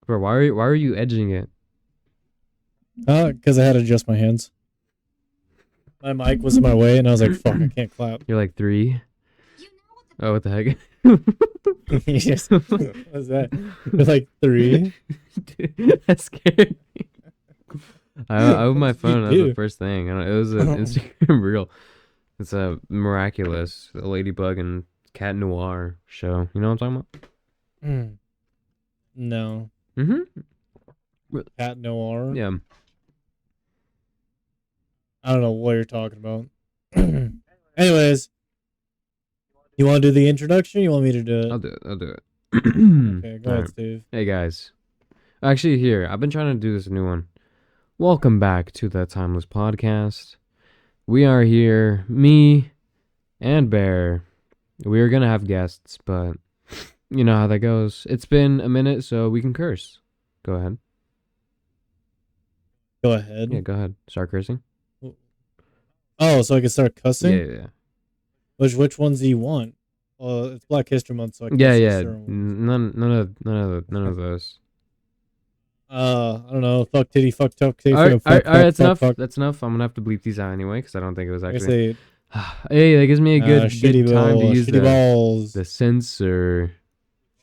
Bro, why are you edging it? Because I had to adjust my hands. My mic was in my way, and I was like, "Fuck, I can't clap." You're like 3. Oh, what the heck? Yes. What's that? You're like 3. Dude, that scared me. I opened my What did you phone. That was the do? first thing. It was an Instagram reel. It's a miraculous ladybug and cat noir show. You know what I'm talking No. about? Cat Noir. Yeah. I don't know what you're talking about. Anyways, you want to do the introduction? Or you want me to do it? I'll do it. I'll do it. Okay, go All ahead, right. Steve. Hey guys. Actually, here I've been trying to do this new one. Welcome back to the Timeless Podcast. We are here, me and Bear. We are gonna have guests, but you know how that goes. It's been a minute, so we can curse. Go ahead. Go ahead. Yeah, go ahead. Start cursing. Oh, so I can start cussing? Yeah. Which ones do you want? Well, it's Black History Month, so I can't Yeah, say yeah. certain ones. None of those. I don't know. Fuck titty, fuck tough titty, All right, fuck, that's fuck, enough. fuck. That's enough. I'm gonna have to bleep these out anyway because I don't think it was I actually. say, Hey, that gives me a good shitty time to ball, use shitty balls, the censor.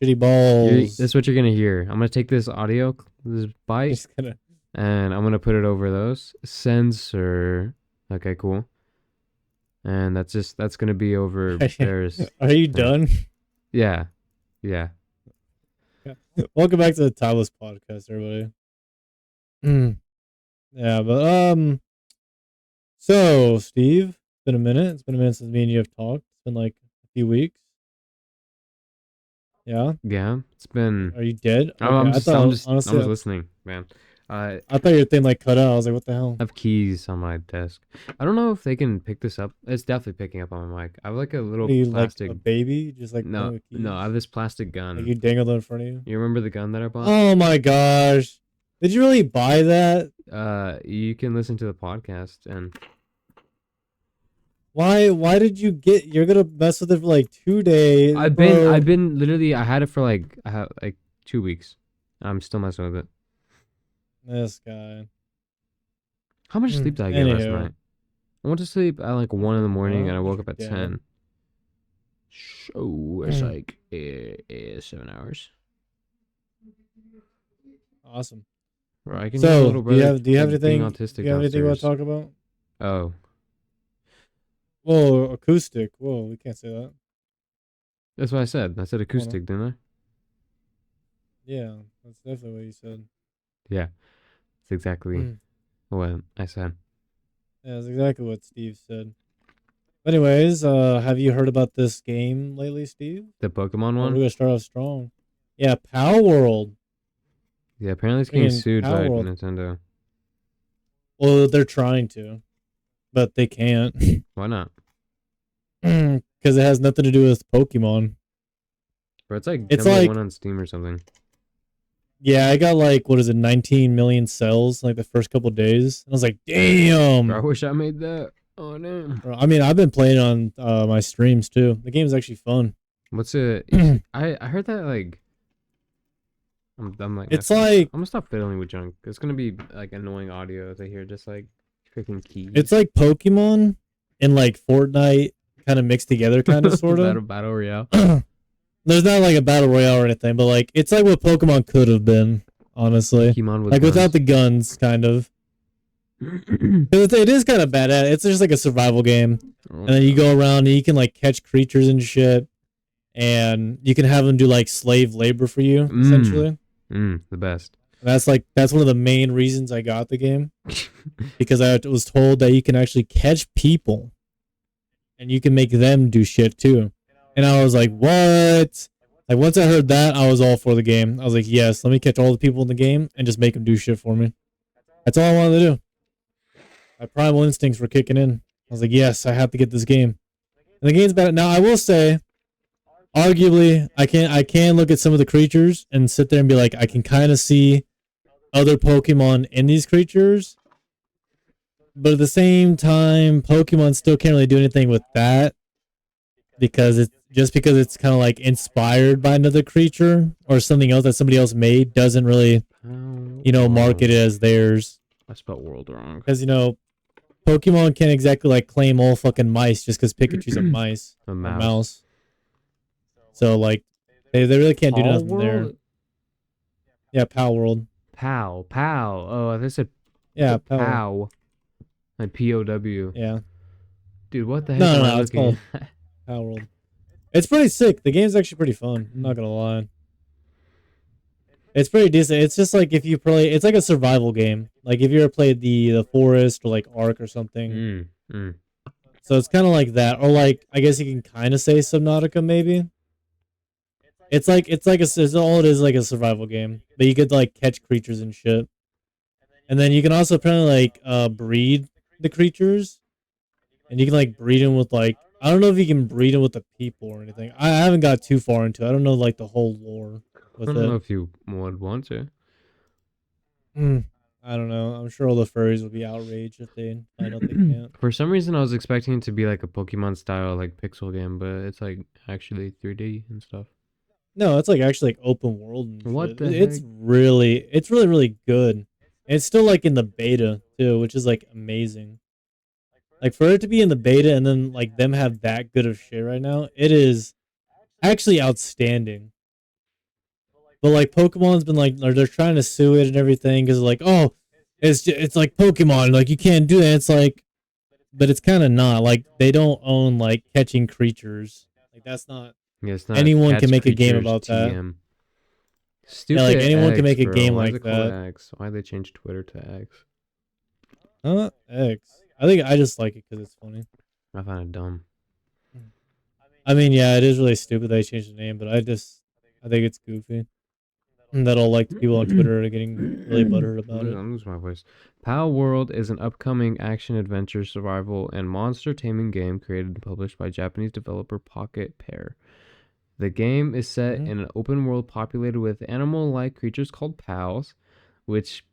shitty balls. That's what you're gonna hear. I'm gonna take this audio, this bite, Just gonna. and I'm gonna put it over those censor. Okay, cool. And that's gonna be over Bear's. Are you done? Yeah. Welcome back to the Timeless Podcast, everybody. Yeah, but so Steve, it's been a minute. It's been a minute since me and you have talked. It's been like a few weeks. Yeah. Yeah. It's been. Are you dead? Okay. I'm just honestly, listening, man. I thought your thing like cut out. I was like, what the hell? I have keys on my desk. I don't know if they can pick this up. It's definitely picking up on my mic. I have like a little plastic. Like a baby, just like No. I have this plastic gun. Like you dangled in front of you. You remember the gun that I bought? Oh my gosh! Did you really buy that? You can listen to the podcast and. Why did you get? You're gonna mess with it for like 2 days. I've been literally. I had it for like 2 weeks. I'm still messing with it. This guy. How much sleep did I get last night? I went to sleep at like 1 in the morning and I woke up at 10. So it's like 7 hours. Awesome. Bro, I can so do you have anything? Autistic do you have anything you want to talk about? Oh. Whoa, acoustic. Whoa, we can't say that. That's what I said. I said acoustic, didn't I? Yeah, that's definitely what you said. Yeah. That's exactly what I said. Yeah, that's exactly what Steve said. Anyways, have you heard about this game lately, Steve? The Pokemon one? We're gonna start off strong. Yeah, Power World. Yeah, apparently it's getting sued by Nintendo. Well, they're trying to, but they can't. Why not? Because it has nothing to do with Pokemon. Bro, it's like one on Steam or something. Yeah, I got like, what is it, 19 million cells like the first couple days. And I was like, damn. Bro, I wish I made that. Oh, damn. Bro, I mean, I've been playing on my streams too. The game's actually fun. What's it? I heard that like. I'm like. It's like. I'm gonna stop fiddling with junk. It's gonna be like annoying audio to hear just like freaking keys. It's like Pokemon and like Fortnite kind of mixed together, kind of sort of. Battle Royale. There's not like a battle royale or anything, but like it's like what Pokemon could have been, honestly. Pokemon with like guns. without the guns, kind of. Because it is kind of bad at it. It's just like a survival game, and then you go around and you can like catch creatures and shit, and you can have them do like slave labor for you, essentially. The best. And that's one of the main reasons I got the game, because I was told that you can actually catch people, and you can make them do shit too. And I was like, what? Like, once I heard that, I was all for the game. I was like, yes, let me catch all the people in the game and just make them do shit for me. That's all I wanted to do. My primal instincts were kicking in. I was like, yes, I have to get this game. And the game's bad. Now, I will say, arguably, I can look at some of the creatures and sit there and be like, I can kind of see other Pokemon in these creatures. But at the same time, Pokemon still can't really do anything with that, because just because it's kind of like inspired by another creature or something else that somebody else made doesn't really, market it as theirs. I spelled world wrong. Because, Pokemon can't exactly like claim all fucking mice just because Pikachu's a mice A or mouse. mouse. So like they really can't do All nothing there. world? Yeah, Pow World. Pow. Oh, I think I said Yeah, Pow. pow. Like POW. Yeah. Dude, what the heck No, am no, I no, it's looking called at? Pow World. It's pretty sick. The game's actually pretty fun. I'm not gonna lie. It's pretty decent. It's just like if you play, it's like a survival game. Like if you ever played the Forest or like Ark or something. So it's kind of like that, or like I guess you can kind of say Subnautica maybe. It's all it is like a survival game, but you could like catch creatures and shit, and then you can also apparently like breed the creatures, and you can like breed them with like I don't know if you can breed them with the people or anything. I haven't got too far into it. I don't know like the whole lore I with don't know it. if you would want to. I don't know. I'm sure all the furries will be outraged if they find out they can't. For some reason, I was expecting it to be like a Pokemon style, like pixel game, but it's like actually 3D and stuff. No, it's like actually like open world and What shit. the It's heck? really good. And it's still like in the beta too, which is like amazing. Like for it to be in the beta and then like them have that good of shit right now, it is actually outstanding. But like Pokemon's been like they're trying to sue it and everything because like it's like Pokemon like you can't do that. It's like, but it's kind of not like they don't own like catching creatures. Like that's not Yeah, it's not anyone can Catch make a game Creatures about that. TM. Yeah, like Stupid anyone can X, make a bro. game Why is like it called that. X? Why they change Twitter to X? X. I think I just like it because it's funny. I find it dumb. I mean, yeah, it is really stupid they changed the name, but I think it's goofy. That all like the people on Twitter are getting really butthurt about it. I'm losing my voice. Pow World is an upcoming action adventure survival and monster taming game created and published by Japanese developer Pocket Pair. The game is set in an open world populated with animal-like creatures called POWs, which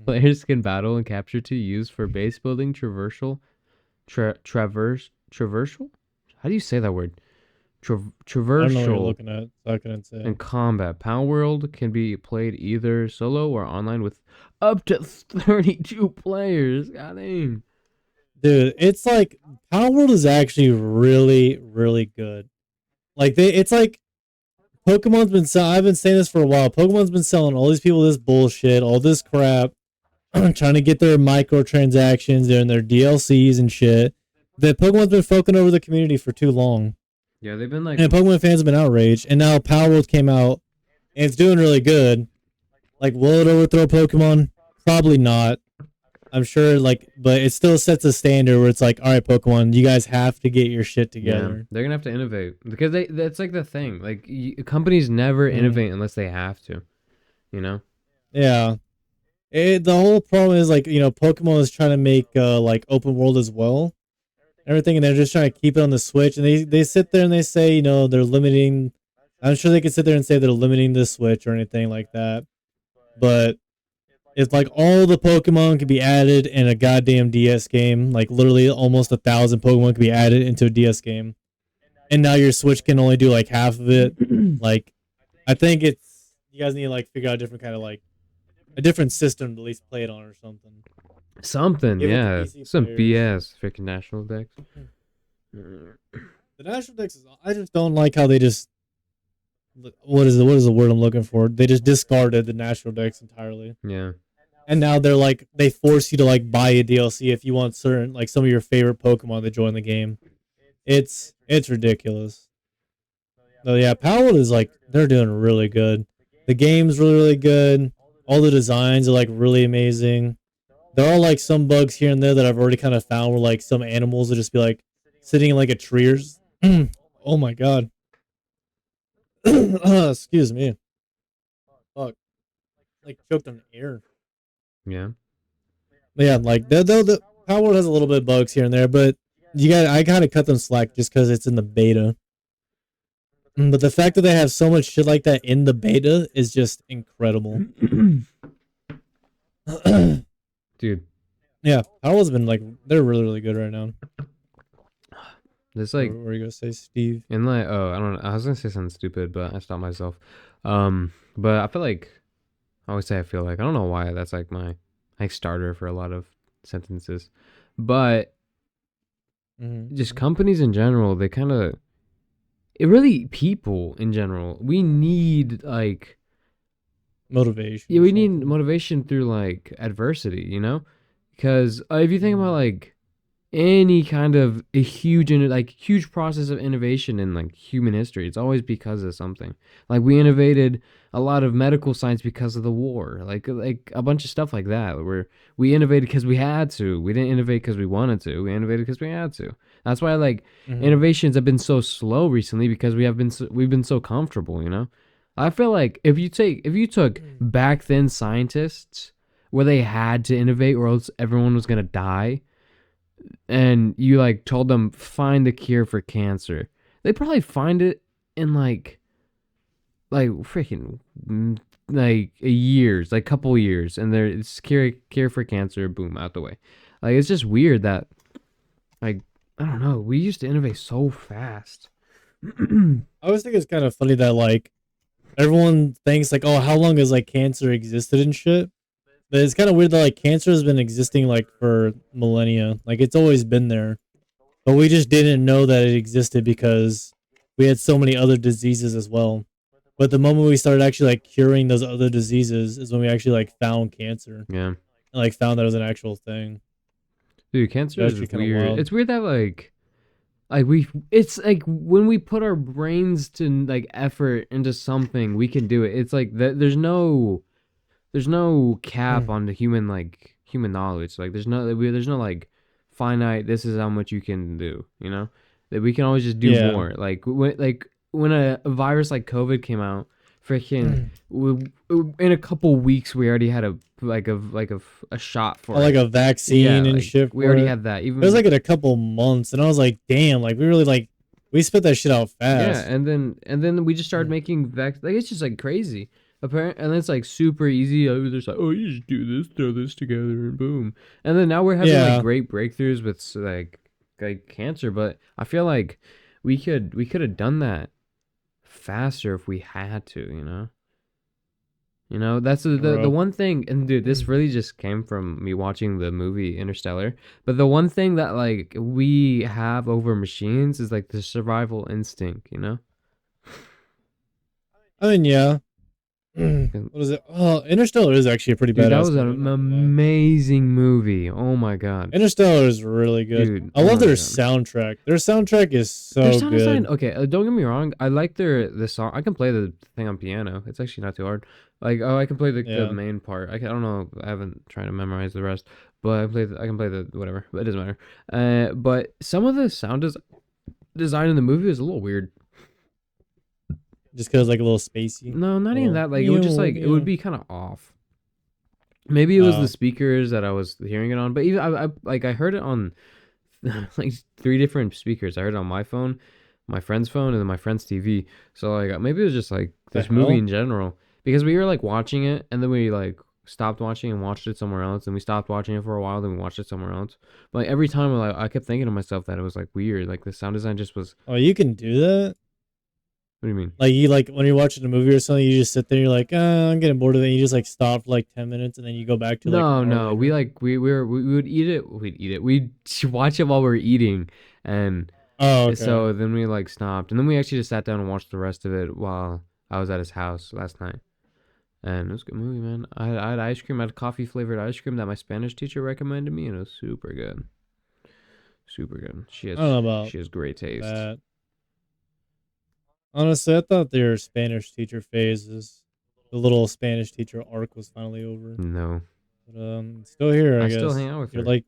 players can battle and capture to use for base building, traversal. How do you say that word? I don't know what you're Traversal looking at, so I couldn't say. and combat. Pow World can be played either solo or online with up to 32 players. God dang. Dude, it's like Power World is actually really, really good. Like it's like Pokemon's been selling. I've been saying this for a while. Pokemon's been selling all these people this bullshit, all this crap, trying to get their microtransactions and their DLCs and shit. That Pokemon's been fucking over the community for too long. Yeah, they've been like. And Pokemon fans have been outraged. And now Power World came out and it's doing really good. Like, will it overthrow Pokemon? Probably not. I'm sure, like, but it still sets a standard where it's like, all right, Pokemon, you guys have to get your shit together. Yeah, they're gonna have to innovate because that's like the thing. Like companies never innovate unless they have to, you know. Yeah. The whole problem is like Pokemon is trying to make like open world as well, everything, and they're just trying to keep it on the Switch. And they sit there and they say they're limiting. I'm sure they could sit there and say they're limiting the Switch or anything like that, but it's like all the Pokemon could be added in a goddamn DS game. Like literally almost 1,000 Pokemon could be added into a DS game, and now your Switch can only do like half of it. Like, I think you guys need to like figure out a different kind of like a different system to at least play it on or something. Something, Give it to yeah. PC Some players. BS. Freaking national decks. The national decks I just don't like how they just what is the word I'm looking for? They just discarded the national decks entirely. Yeah. And now they're like they force you to like buy a DLC if you want certain like some of your favorite Pokemon to join the game. It's ridiculous. So yeah, Power is like they're doing really good. The game's really, really good. All the designs are like really amazing. There are like some bugs here and there that I've already kind of found where like some animals will just be like sitting in like a tree or oh my god. Excuse me. Fuck. Like choked on air. Yeah. But yeah, like the Power World has a little bit of bugs here and there, but I kind of cut them slack just because it's in the beta. But the fact that they have so much shit like that in the beta is just incredible. Dude. Yeah, Power World's been like they're really, really good right now. There's What like were you gonna say, Steve? in like I don't know. I was gonna say something stupid, but I stopped myself. But I feel like I always say I feel like I don't know why that's like my like starter for a lot of sentences, but just Mm-hmm. companies in general, they kind of it really people in general. We need like Motivation yeah, or we need something. motivation through like adversity, you know? Because if you think about Mm. like any kind of a huge like huge process of innovation in like human history, it's always because of something. Like we innovated a lot of medical science because of the war, like a bunch of stuff like that. Where we innovated because we had to. We didn't innovate because we wanted to. We innovated because we had to. That's why like Mm-hmm. innovations have been so slow recently because we've been so comfortable. You know, I feel like if you took back then scientists where they had to innovate or else everyone was gonna die and you like told them find the cure for cancer, they'd probably find it in like freaking like years, like couple years, and there it's cure for cancer, boom, out the way. Like it's just weird that like I don't know, we used to innovate so fast. I always think it's kind of funny that like everyone thinks like, oh, how long has like cancer existed and shit? But it's kind of weird that like cancer has been existing like for millennia. Like it's always been there, but we just didn't know that it existed because we had so many other diseases as well. But the moment we started actually like curing those other diseases is when we actually like found cancer Yeah, and like found that it was an actual thing. dude, cancer It's is actually kind of weird. wild. It's weird that like we it's like when we put our brains to like effort into something we can do it. It's like that there's no cap on the human knowledge. Like there's no like finite. This is how much you can do. You know that we can always just do Yeah. more. Like when a virus like COVID came out, freaking in a couple weeks we already had a shot Or for like it. a Yeah, vaccine and like shit we for already it. had that. It was Even like in a couple months, and I was like, damn, like we really like we spit that shit out yeah, fast. and then we just started making like it's just like crazy. Apparent and it's like super easy. I was just like, oh, you just do this, throw this together, and boom. And then now we're having like Yeah, great breakthroughs with like cancer. But I feel like we could have done that faster if we had to. You know that's the bro. one thing. And dude, this really just came from me watching the movie Interstellar. But the one thing that like we have over machines is like the survival instinct. You know. I mean, yeah. What is it? Oh, Interstellar is actually a pretty Dude, that badass was movie. I'm an not gonna lie. amazing movie. Oh my god. Interstellar is really good. Dude, I oh love my their god. soundtrack. Their soundtrack is Their so sound design, good. okay, don't get me wrong. I like the song. I can play the thing on piano. It's actually not too hard. Like, oh, I can play the Yeah. main part. I don't know. I haven't tried to memorize the rest, but I can play the whatever. But it doesn't matter. But some of the design in the movie was a little weird. Just cause like a little spacey. No, not A even little that. Like, it would just it would yeah. be kind of off. Maybe it was the Oh. speakers that I was hearing it on, but even I like I heard it on like three different speakers. I heard it on my phone, my friend's phone, and then my friend's TV. So like maybe it was just like The this movie hell? in general because we were like watching it and then we like stopped watching and watched it somewhere else and we stopped watching it for a while then we watched it somewhere else. But like every time I kept thinking to myself that it was like weird. Like the sound design just was. Oh, you can do that? What do you mean? Like you like when you're watching a movie or something, you just sit there, you're like, I'm getting bored of it. And you just like stop for like 10 minutes and then you go back to like an No, hour no. We later. like we would eat it. We'd eat it. We'd watch it while we are eating, and Oh, okay. so then we like stopped, and then we actually just sat down and watched the rest of it while I was at his house last night. And it was a good movie, man. I had ice cream. I had coffee flavored ice cream that my Spanish teacher recommended me, and it was super good. Super good. I don't know about She has great taste. that. Honestly, I thought their Spanish teacher phases, the little Spanish teacher arc was finally over. No, But still here, I I still guess. hang out with You're her.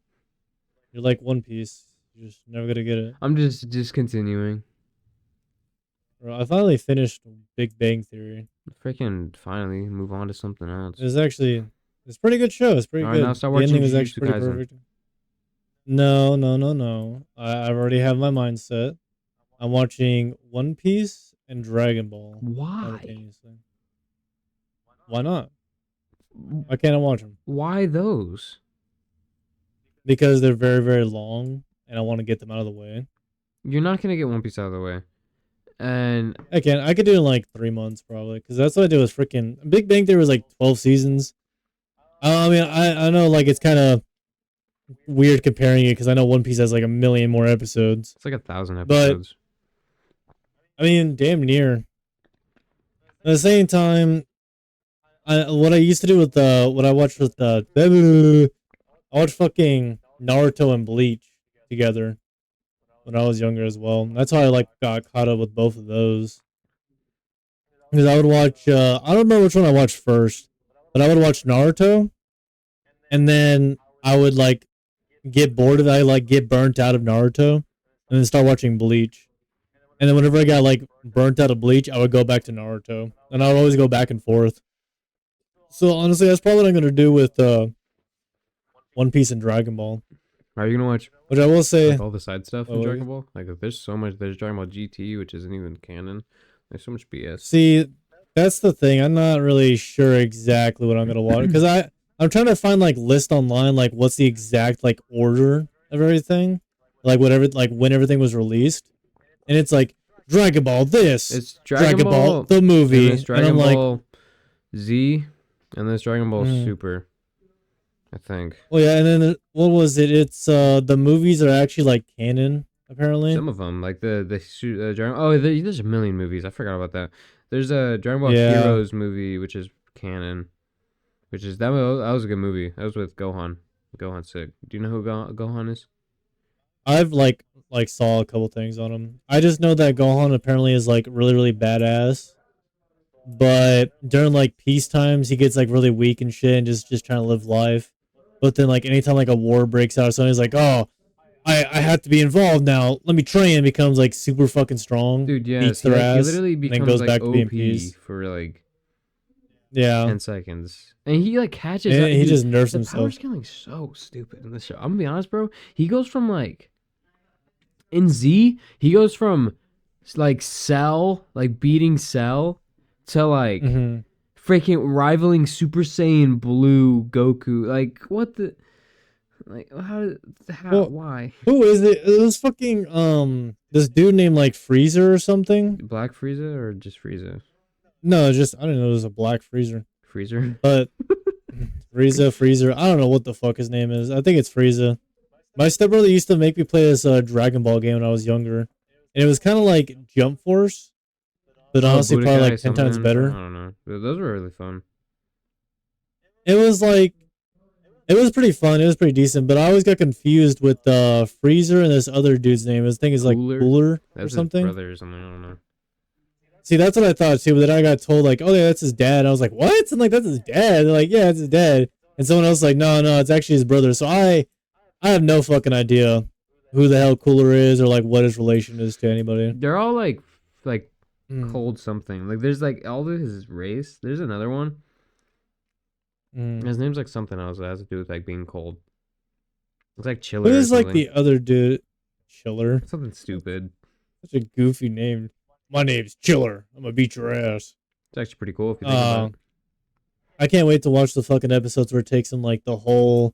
like One Piece. You're just never gonna get it. I'm just continuing. Bro, I finally finished Big Bang Theory. Freaking finally move on to something else. It's a pretty good show. It's pretty All right, now good. start The watching ending was actually Jujutsu pretty Kaisen. perfect. No, no, no, no. I already have my mindset. I'm watching One Piece and Dragon Ball Why? simultaneously. Why not? Why can't I watch them? Why those? Because they're very, very long, and I want to get them out of the way. You're not gonna get One Piece out of the way, and I could do it in like 3 months probably, because that's what I did with freaking Big Bang Theory was like 12 seasons. I mean, I know like it's kind of weird comparing it because I know One Piece has like a million more episodes, it's like 1,000 but episodes. I mean, damn near. At the same time, what I used to do with what I watched with I watched fucking Naruto and Bleach together when I was younger as well. That's how I like got caught up with both of those. Because I would watch, I don't remember which one I watched first, but I would watch Naruto, and then I would like get bored of it. I like get burnt out of Naruto, and then start watching Bleach. And then whenever I got like burnt out of Bleach, I would go back to Naruto, and I would always go back and forth. So honestly, that's probably what I'm gonna do with One Piece and Dragon Ball. Are you gonna watch Which I will say, like all the side stuff in Dragon Ball? Like, there's so much. There's Dragon Ball GT, which isn't even canon. There's so much BS. see, that's the thing. I'm not really sure exactly what I'm gonna watch because I'm trying to find like list online like what's the exact like order of everything, like whatever like when everything was released, and it's like Dragon Ball this, It's Dragon Ball the movie, and it's and I'm Dragon like, Ball Z, and there's Dragon Ball mm. Super, I think. Well, yeah, and then what was it? It's the movies are actually like canon apparently. Some of them, like the Dragon. Oh, there's a million movies. I forgot about that. There's a Dragon Ball Yeah, Heroes movie, which is canon. Which is that was a good movie. That was with Gohan. Gohan's sick. Do you know who Gohan is? I've like saw a couple things on him. I just know that Gohan apparently is like really badass, but during like peace times he gets like really weak and shit and just trying to live life. But then like anytime like a war breaks out or something, he's like, oh, I have to be involved now. Let me train. And becomes like super fucking strong. Dude, Beats yes, their he ass. literally And then becomes goes like back to being OP peace. for like Yeah. 10 seconds, and he like catches up. And he Dude, just nerfs the power himself. scaling's so stupid in this show. I'm gonna be honest, bro. He goes from like in Z, he goes from like Cell, like beating Cell, to like Hmm. freaking rivaling Super Saiyan Blue Goku. Like what the, like how Well, why? who is it? It was fucking this dude named like Freezer or something. Black Frieza or just Frieza? No, just I didn't know it was a black Freezer. Freezer. But Freezer. I don't know what the fuck his name is. I think it's Frieza. My stepbrother used to make me play this Dragon Ball game when I was younger, and it was kind of like Jump Force, but Oh, honestly, probably Budokai like 10 times something. I better. don't know. Those were really fun. It was like it was pretty fun. It was pretty decent, but I always got confused with Freezer and this other dude's name. His thing is like Cooler. Cooler or That's his something. brother or something. I don't know. See, that's what I thought too. But then I got told like, oh yeah, that's his dad. I was like, what? And like, that's his dad. They're like, yeah, it's his dad. And someone else was like, no, it's actually his brother. So I have no fucking idea who the hell Cooler is or like what his relation is to anybody. They're all like Mm. cold something. Like there's like all of his race. There's another one. Mm. His name's like something else that has to do with like being cold. It's like Who Chiller or is like something. the other dude? Chiller. Something stupid. Such a goofy name. My name's Chiller. I'm gonna beat your ass. It's actually pretty cool if you think about it. I can't wait to watch the fucking episodes where it takes him like the whole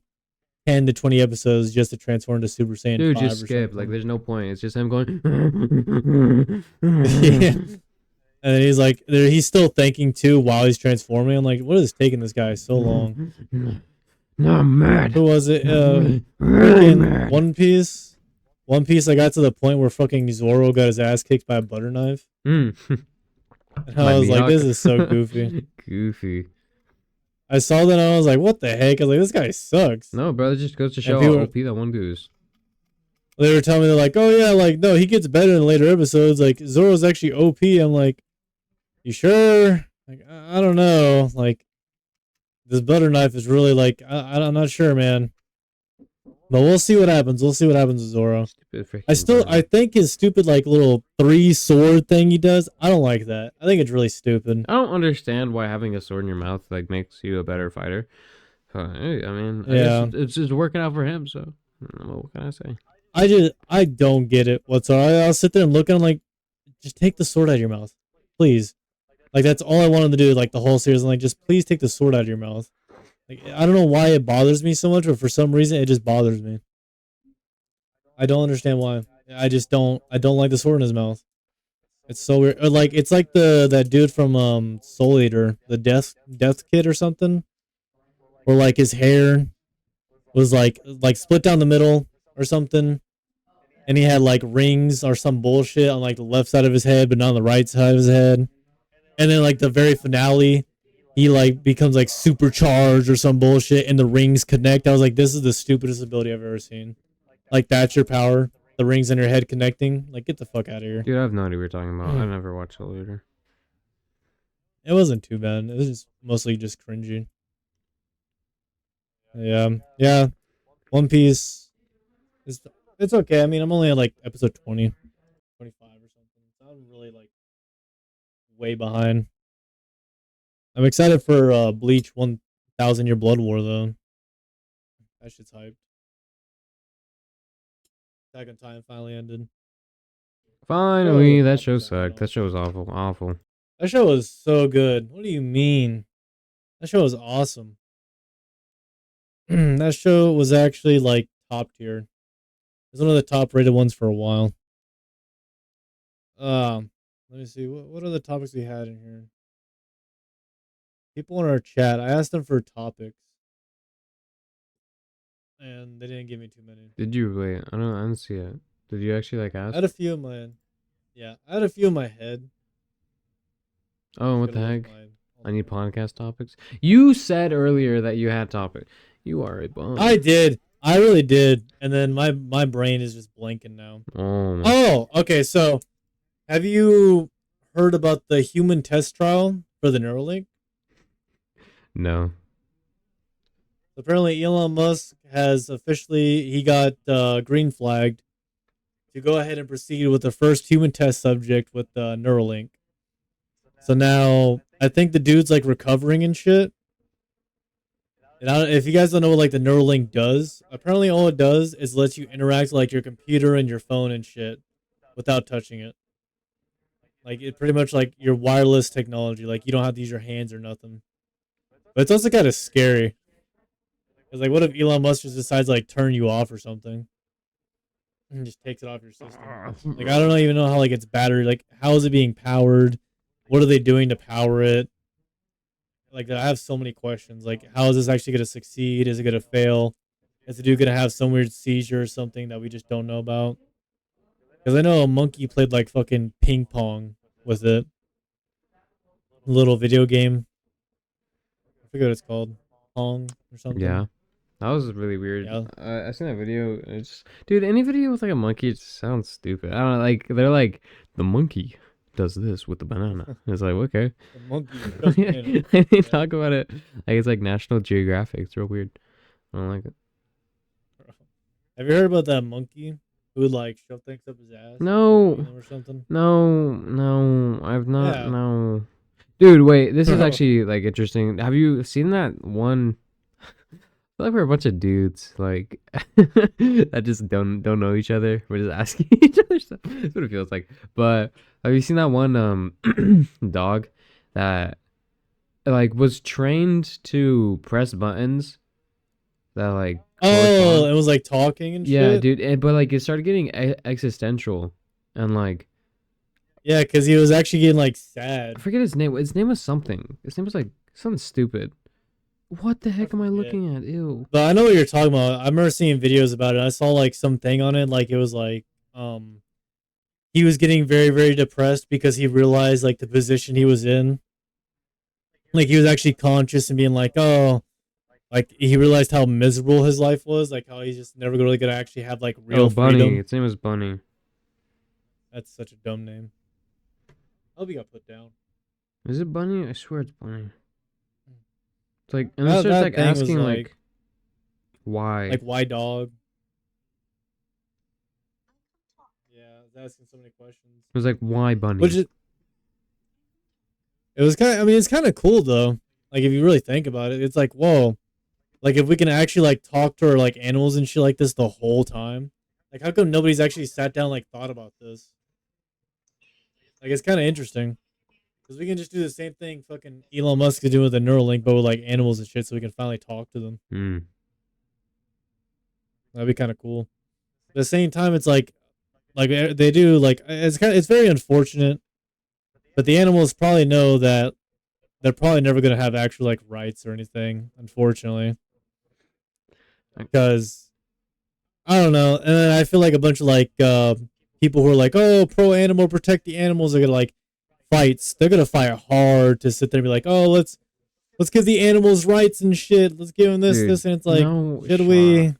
10 to 20 episodes just to transform to Super Saiyan Dude, 5 just or skip. something. Like there's no point. It's just him going. Yeah. And then he's like, he's still thinking too while he's transforming. I'm like, what is taking this guy so long? No, I'm mad. Who was it? Very Freaking mad. One Piece. One Piece. I got to the point where fucking Zoro got his ass kicked by a butter knife. Mm. And I was like, this is so goofy. Goofy. I saw that and I was like, what the heck? I was like, this guy sucks. No, bro, it just goes to show people how were- OP that one dude is. They were telling me, they're like, oh yeah, like, no, he gets better in later episodes. Like, Zoro's actually OP. I'm like, you sure? Like, I don't know. Like, this butter knife is really like, I'm not sure, man. But we'll see what happens. We'll see what happens with Zoro. Stupid freaking I brother. think his stupid, like, little 3-sword thing he does, I don't like that. I think it's really stupid. I don't understand why having a sword in your mouth like makes you a better fighter. Hey, I mean, I Yeah. guess it's just working out for him. So, what can I say? I don't get it whatsoever. I'll sit there and look at him like, just take the sword out of your mouth, please. Like that's all I wanted to do. Like the whole series, I'm like, just please take the sword out of your mouth. Like I don't know why it bothers me so much, but for some reason it just bothers me. I don't understand why. I just don't. I don't like the sword in his mouth. It's so weird. Or like it's like that dude from Soul Eater, the Death Kid or something, where like his hair was like split down the middle or something, and he had like rings or some bullshit on like the left side of his head, but not on the right side of his head. And then like the very finale, he like becomes like supercharged or some bullshit, and the rings connect. I was like, this is the stupidest ability I've ever seen. Like that's your power, the rings in your head connecting. Like get the fuck out of here. Dude, I have no idea what you're talking about. I never watched Soul Eater. It wasn't too bad. It was just mostly just cringy. Yeah, yeah. One Piece is it's okay. I mean, I'm only at like episode 20, 25 or something. So I'm really like way behind. I'm excited for Bleach 1000 Year Blood War though. That shit's hyped. Attack on Titan finally ended. Finally, that show Topics ahead sucked. That on. show was awful. Awful. That show was so good. What do you mean? That show was awesome. That show was actually like top tier. It was one of the top rated ones for a while. Let me see. What are the topics we had in here? People in our chat. I asked them for topics, and they didn't give me too many. Did you wait? I don't see it. Did you actually like I ask? had a few in my, yeah, I had a few in my head. Oh, what Gotta the look heck? my. I need podcast topics. You said earlier that you had topic. You are a bum. I did. I really did. And then my brain is just blanking now. Oh, Oh, okay. So, have you heard about the human test trial for the Neuralink? no. Apparently, Elon Musk has officially he got green flagged to go ahead and proceed with the first human test subject with Neuralink. So now I think the dude's like recovering and shit. And if you guys don't know what like the Neuralink does, apparently all it does is lets you interact with, like your computer and your phone and shit without touching it. Like it pretty much like your wireless technology. Like you don't have to use your hands or nothing. But it's also kind of scary. Cause like, what if Elon Musk just decides to, like turn you off or something, and just takes it off your system? Like I don't even know how like its battery. Like how is it being powered? What are they doing to power it? Like I have so many questions. Like how is this actually gonna succeed? Is it gonna fail? Is the dude gonna have some weird seizure or something that we just don't know about? Because I know a monkey played like fucking ping pong with it. A little video game. I forget what it's called. Pong or something. Yeah. That was really weird. Yeah. I seen that video. It's dude, any video with like a monkey it just sounds stupid. I don't know, like they're like the monkey does this with the banana. It's like okay. The monkey does banana. They Yeah. talk about it like it's like National Geographic. It's real weird. I don't like it. Have you heard about that monkey who would like shove things up his ass? No. Or something? No, I've not. Yeah. No, dude, wait. This is actually like interesting. Have you seen that one? I feel like we're a bunch of dudes like that just don't know each other. We're just asking each other stuff. That's what it feels like. But have you seen that one dog that like was trained to press buttons that like Oh, it was like talking and yeah, shit. dude. But like it started getting existential and like Yeah, because he was actually getting like I sad. forget his name. His name was something. His name was like something stupid. What the heck am I forget. looking at? Ew. But I know what you're talking about. I remember seeing videos about it. I saw like something on it, like it was like he was getting very, very depressed because he realized like the position he was in. Like he was actually conscious and being like, oh, like he realized how miserable his life was, like how he's just never really gonna actually have like real Bunny. freedom. Its name was Bunny. That's such a dumb name. I hope he got put down. Is it Bunny? I swear it's Bunny. It's like and That- it starts that like thing was, asking like- like why. Like why dog? Yeah, I was asking so many questions. It was like why Bunny. Which is, it was kind of. I mean, it's kind of cool though. Like if you really think about it, it's like whoa. Like if we can actually like talk to our like animals and shit like this the whole time, like how come nobody's actually sat down and, like thought about this? Like it's kind of interesting because we can just do the same thing fucking Elon Musk is doing with the Neuralink, but with like animals and shit, so we can finally talk to them. Hmm. That'd be kind of cool. At the same time, it's like like they do like it's very unfortunate, but the animals probably know that they're probably never gonna have actual like rights or anything, unfortunately, because I don't know. And then I feel like a bunch of like people who are like, oh, pro animal, protect the animals, are gonna like fights. They're gonna fight hard to sit there and be like, oh, let's give the animals rights and shit. Let's give them Dude, this, and it's like, no should shot. we?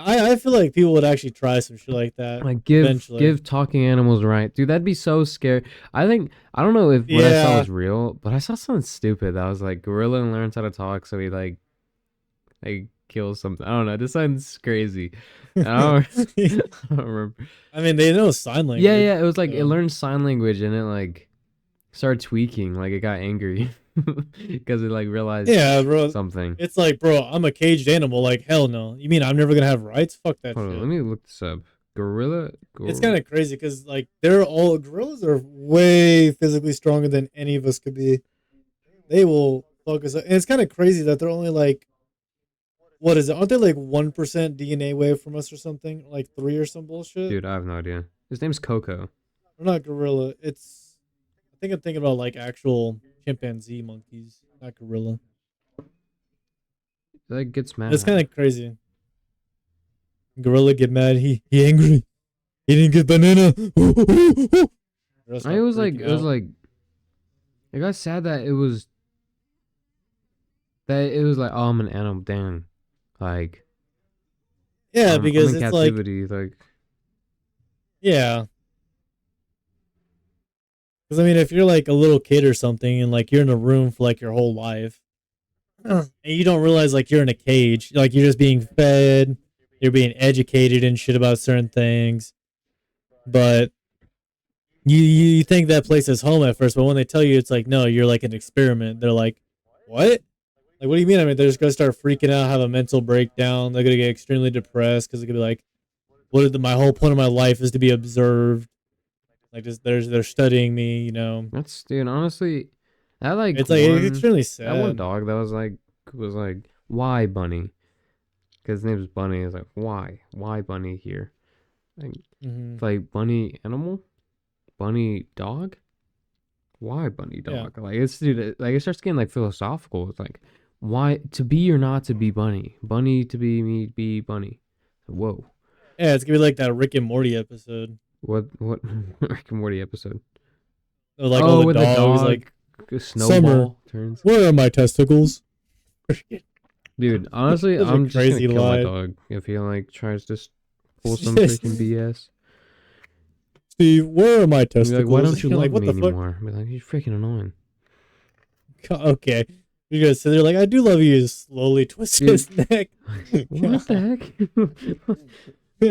I feel like people would actually try some shit like that Like eventually. give talking animals right, dude. That'd be so scary. I don't know if what I saw Yeah. was real, but I saw something stupid that was like gorilla learns how to talk, so he like kills something. I don't know. This sounds crazy. I don't, I don't remember. I mean, they know sign Yeah, language, yeah. It was like it so learned sign language and it like started tweaking. Like it got angry because it like realized yeah, bro. something. It's like, bro, I'm a caged animal. Like, hell no. You mean I'm never gonna have rights? Fuck that Hold on, let shit. me look this up. Gorilla, It's kind of crazy because like they're all gorillas are way physically stronger than any of us could be. They will fuck us up. And it's kind of crazy that they're only like, what is it? Aren't they like 1% DNA away from us or something? Like three or some bullshit? dude. I have no idea. His name's Coco. Or not gorilla. I think I'm thinking about like actual chimpanzee monkeys, not gorilla. He, like gets It's kind mad. of crazy. Gorilla get mad. He angry. He didn't get banana. Girl I start freaking it was out. like I got sad that it was like, oh, I'm an animal. Dang, like Yeah, I'm because in it's like, captivity. Like, yeah. Because I mean, if you're like a little kid or something, and like you're in a room for like your whole life, and you don't realize like you're in a cage, like you're just being fed, you're being educated and shit about certain things, but you think that place is home at first, but when they tell you it's like no, you're like an experiment. They're like, what? Like, what do you mean? I mean, they're just gonna start freaking out, have a mental breakdown. They're gonna get extremely depressed because they're gonna be like, what? My whole point of my life is to be observed. Like, just they're studying me. You know, that's dude. Honestly, that like it's like it's extremely that one sad. dog that was like why Bunny? Because his name is Bunny. It's like why Bunny here? Like, Hmm. it's like Bunny animal, Bunny dog. Why Bunny Yeah, dog? Like it's dude. Like it starts getting like philosophical. It's like why to be or not to be Bunny? Bunny to be me be Bunny. Whoa. yeah. It's gonna be like that Rick and Morty episode. What Rick and Morty episode? Or like all Oh, the with the dogs. dog, Like, a Summer, snowball turns. where are my testicles? Dude, honestly, Such a I'm just gonna crazy kill my lie. dog if he like tries to pull some freaking BS. Steve, where are my Be like, why testicles? don't you You're love like, what me the fuck? anymore? Be like, you're freaking annoying, Okay. You're gonna sit there like, I do love you. Slowly twist dude. his neck. What the heck?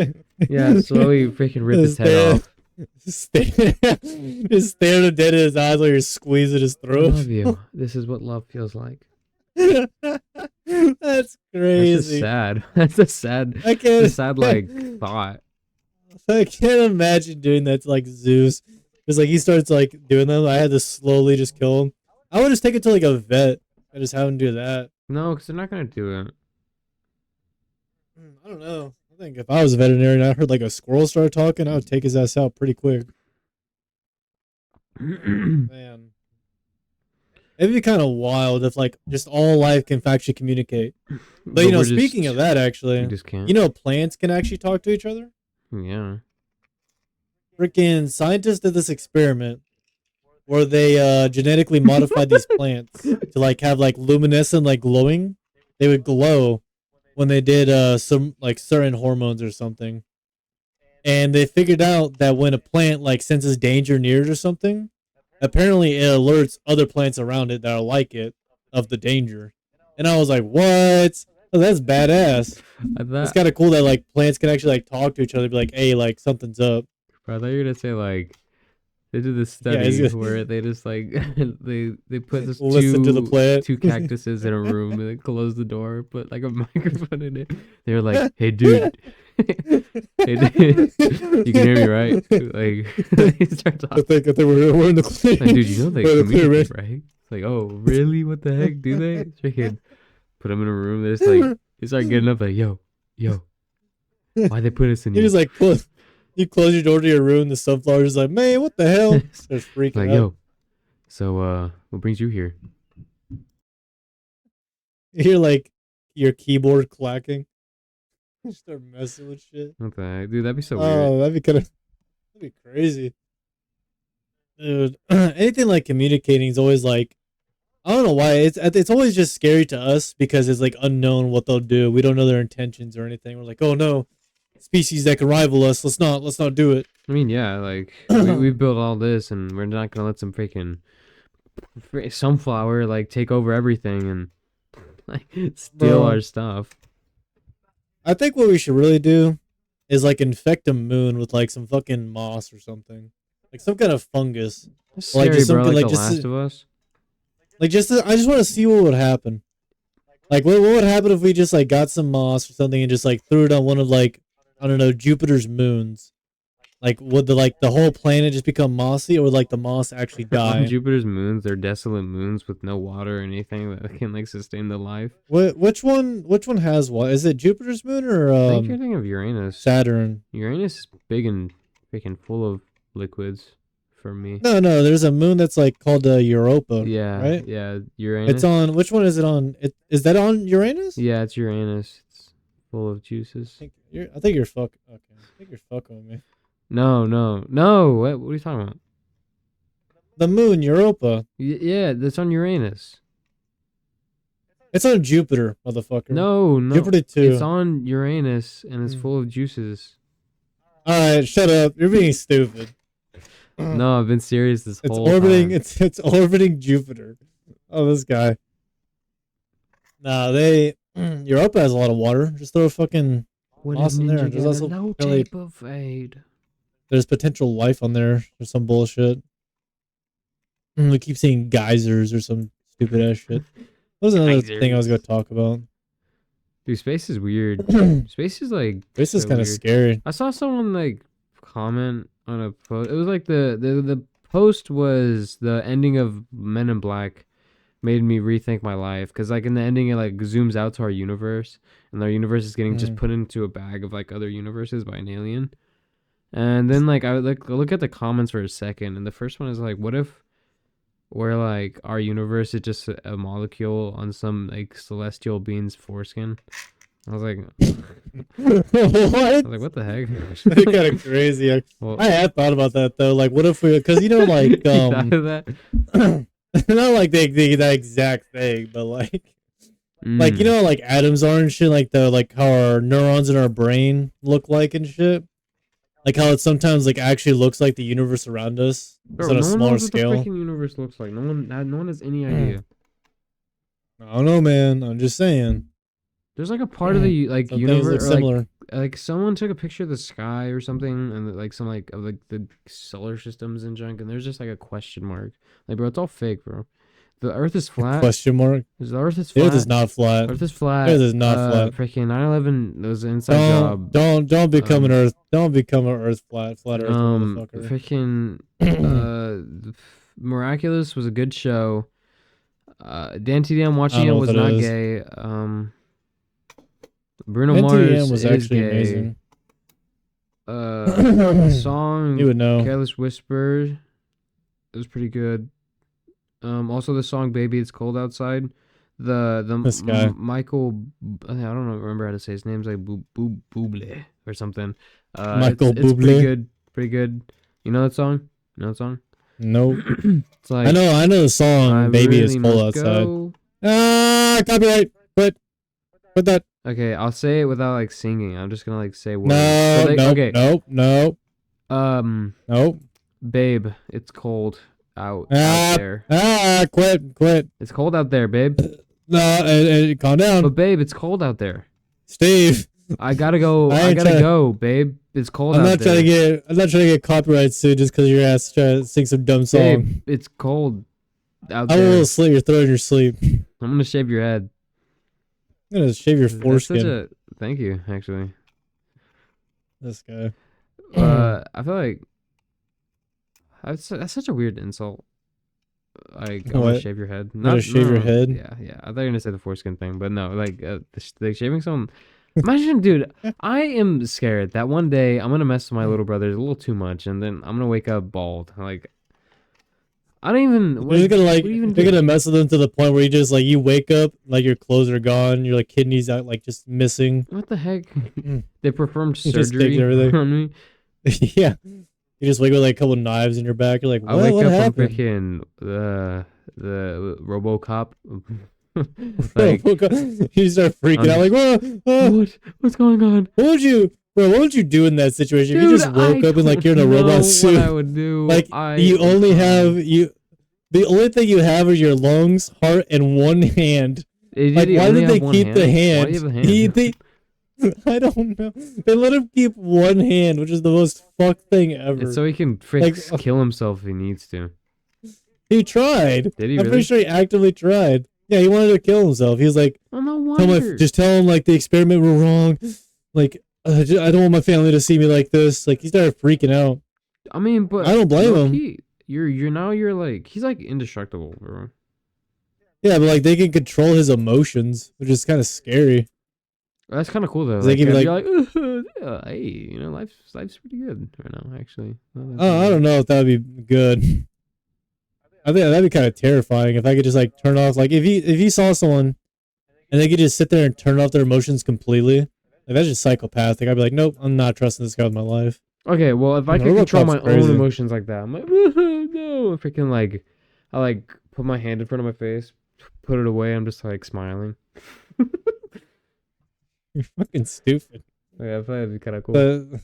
Yeah, slowly freaking rip his Just head stare, off. just stare him dead in his eyes while you're squeezing his I throat. love you. This is what love feels like. That's That's just crazy. sad. That's a sad. I It's a can't. sad like thought. I can't imagine doing that to like Zeus. Because like he starts like doing them. I had to slowly just kill him. I would just take it to like a vet. I just have him do that. No, because they're not gonna do it. I don't know. I think if I was a veterinarian, I heard like a squirrel start talking, I would take his ass out pretty quick. Man, it'd be kind of wild if like just all life can factually communicate. But But you know, we're speaking of that, we actually, just you can't. know, plants can actually talk to each other. Yeah. Freaking scientists did this experiment where they genetically modified these plants to like have like luminescent, like glowing. They would glow when they did some like certain hormones or something. And they figured out that when a plant like senses danger near it or something, apparently it alerts other plants around it that are like it of the danger. And I was like, what? Oh, that's badass. I It's thought kind of cool that like plants can actually like talk to each other, be like, hey, like something's up. I thought you were gonna say like they did this Yeah, it's study where they just like they put this listen to the plant. two cactuses in a room and they closed the door, put like a microphone in it. They were like, "Hey, dude, hey, dude, you can hear me, right?" Like they start talking. I think we're in the clear. Like, dude, you know they We're in the clear, communicate, man. right? It's like, oh, really? What the heck? Do they? Freaking put them in a room. They just like they start getting up like, yo, why they put us in He here? was like, pull. You close your door to your room. The sunflower's like, man, what the hell? Starts freaking Like, out. yo, so what brings you here? You hear like your keyboard clacking. You start messing with shit. What the heck? Dude, that'd be so weird. Oh, that'd be crazy. Dude, anything like communicating is always like, I don't know why. It's always just scary to us because it's like unknown what they'll do. We don't know their intentions or anything. We're like, oh no, species that can rival us. Let's not do it. I mean, yeah, like we built all this, and we're not gonna let some freaking sunflower like take over everything and like steal Bro, our stuff. I think what we should really do is like infect a moon with like some fucking moss or something, like some kind of fungus, It's or like scary, just bro. something Like like The Last of Us. I just want to see what would happen. Like what would happen if we just like got some moss or something and just like threw it on one of like, I don't know, Jupiter's moons. Like would the whole planet just become mossy, or would like the moss actually On die? Jupiter's moons, they're desolate moons with no water or anything that can like sustain the life. Which one has what? Is it Jupiter's moon or I think you're thinking of Uranus. Saturn? Uranus is big and freaking full of liquids for me. No, there's a moon that's like called Europa, Yeah, right? yeah, It's Uranus. on, which one is it on? Is that on Uranus? Yeah, it's Uranus. It's full of juices. I think you're fuck. Okay, I think you're fucking with me. No, no, no. What are you talking about? The moon Europa. Yeah, that's on Uranus. It's on Jupiter, motherfucker. No, no. Jupiter too. It's on Uranus and it's full of juices. All right, shut up. You're being stupid. No, I've been serious this It's whole orbiting. time. It's orbiting Jupiter. Oh, this guy. Nah, Europa has a lot of water. Just throw a fucking moss in there. There's also no apparently tape of fade. there's potential life on there or some bullshit. We keep seeing geysers or some stupid ass shit. What was another thing I was gonna talk about? Dude, space is weird. Space is like This is so kind of weird. scary. I saw someone like comment on a post. It was like the post was the ending of Men in Black made me rethink my life because like in the ending it like zooms out to our universe and our universe is getting just put into a bag of like other universes by an alien. And then like I would like look at the comments for a second, and the first one is like, what if we're like our universe is just a molecule on some like celestial being's foreskin? I was like, What? what the heck? That's kind of crazy. Well, I had thought about that though. Like, what if we? Because like, you thought of that? not like that exact thing, but like, like Mm. like atoms are and shit. Like like how our neurons in our brain look like and shit. Like how it sometimes like actually looks like the universe around us. Bro, It's on a no one smaller knows what the scale. freaking universe looks like. No one has any idea. I don't know, man. I'm just saying. There's like a part of the like Some things look universe, or similar. like someone took a picture of the sky or something, and like some like of like the solar systems and junk, and there's just like a question mark. Like, bro, it's all fake, bro. The Earth is flat. Question mark. The Earth is The flat. Earth is not flat. Earth is flat. Earth is not flat. Freaking 9/11 was an inside job. Don't become an Earth. Don't become an Earth flat Earth motherfucker. Freaking Miraculous was a good show. Dan TDM watching it was not gay. Bruno Mars was is actually gay. amazing. Song You would know. Careless Whisper is pretty good. Also the song Baby It's Cold Outside. This guy. Michael, I don't know, remember how to say his name's like Bublé or something. Michael it's Bublé. pretty good, pretty good. You know that song? You know that song? Nope. It's like I know the song I "Baby really Is Cold must Outside." go. Copyright. Put that. Okay, I'll say it without like singing. I'm just gonna like say words. No, But, like, nope, okay. nope. Nope. Babe, it's cold out Ah, there. Quit. It's cold out there, babe. No, calm down, But babe, it's cold out there. Steve. I gotta go. I I ain't gotta tryna- go, babe. It's cold I'm out not there. I'm not trying to get copyright sued just because your ass trying to sing some dumb song. Babe, it's cold out I there. will slit your throat in your sleep. I'm I'm gonna shave your head. gonna shave your That's foreskin. thank you, actually. This guy. I feel like that's such a weird insult. Like, I'm gonna What? shave your head. Gonna shave your head? Yeah. I thought you were gonna say the foreskin thing, but no. Like, like shaving someone. Imagine, dude, I am scared that one day I'm gonna mess with my little brothers a little too much, and then I'm gonna wake up bald. Like, I don't even, You're just like, gonna what like do you even you're do? gonna mess with them to the point where you just like you wake up like your clothes are gone, your like kidneys out like just missing. What the heck? Mm. They performed It just takes surgery everything. on me. Yeah. You just wake up with like a couple knives in your back. You're like, I what? wake What up, I'm happened? freaking the RoboCop. Bro, Like, you start freaking I'm out like, just, whoa, what's going on? what would you do in that situation if you Dude, just woke I up and like you're don't in a robot know what I suit? would do. Like I you am only crying. have the only thing you have is your lungs, heart, and one hand. Did Like, he why only did have they one keep the hand? Why do you hand? have a hand? I don't know. They let him keep one hand, which is the most fucked thing It's ever. so he can Like, kill himself if he needs to. he tried. Did he I'm pretty really? sure he actively tried. Yeah, he wanted to kill himself. He was like, Well, no wonder. just tell him like the experiment were wrong. Like, I don't want my family to see me like this. Like, he started freaking out. I mean, I but don't blame low him. key, you're like he's like indestructible, bro. Yeah, but like they can control his emotions, which is kind of scary. That's kind of cool though. 'Cause they Like, can be if like, you're like, yeah, hey, life's pretty good right now, actually. Not that oh, I don't bad. know if that would be good. I think that'd be kind of terrifying if I could just like turn off. Like, if he saw someone and they could just sit there and turn off their emotions completely, like that's just psychopathic. I'd be like, nope, I'm not trusting this guy with my life. Okay, well, if I could control RoboCop's my own crazy. emotions like that, I'm like, no, freaking like, I like put my hand in front of my face, put it away. I'm just like smiling. You're fucking stupid. Yeah, I feel like that'd be kind of cool. But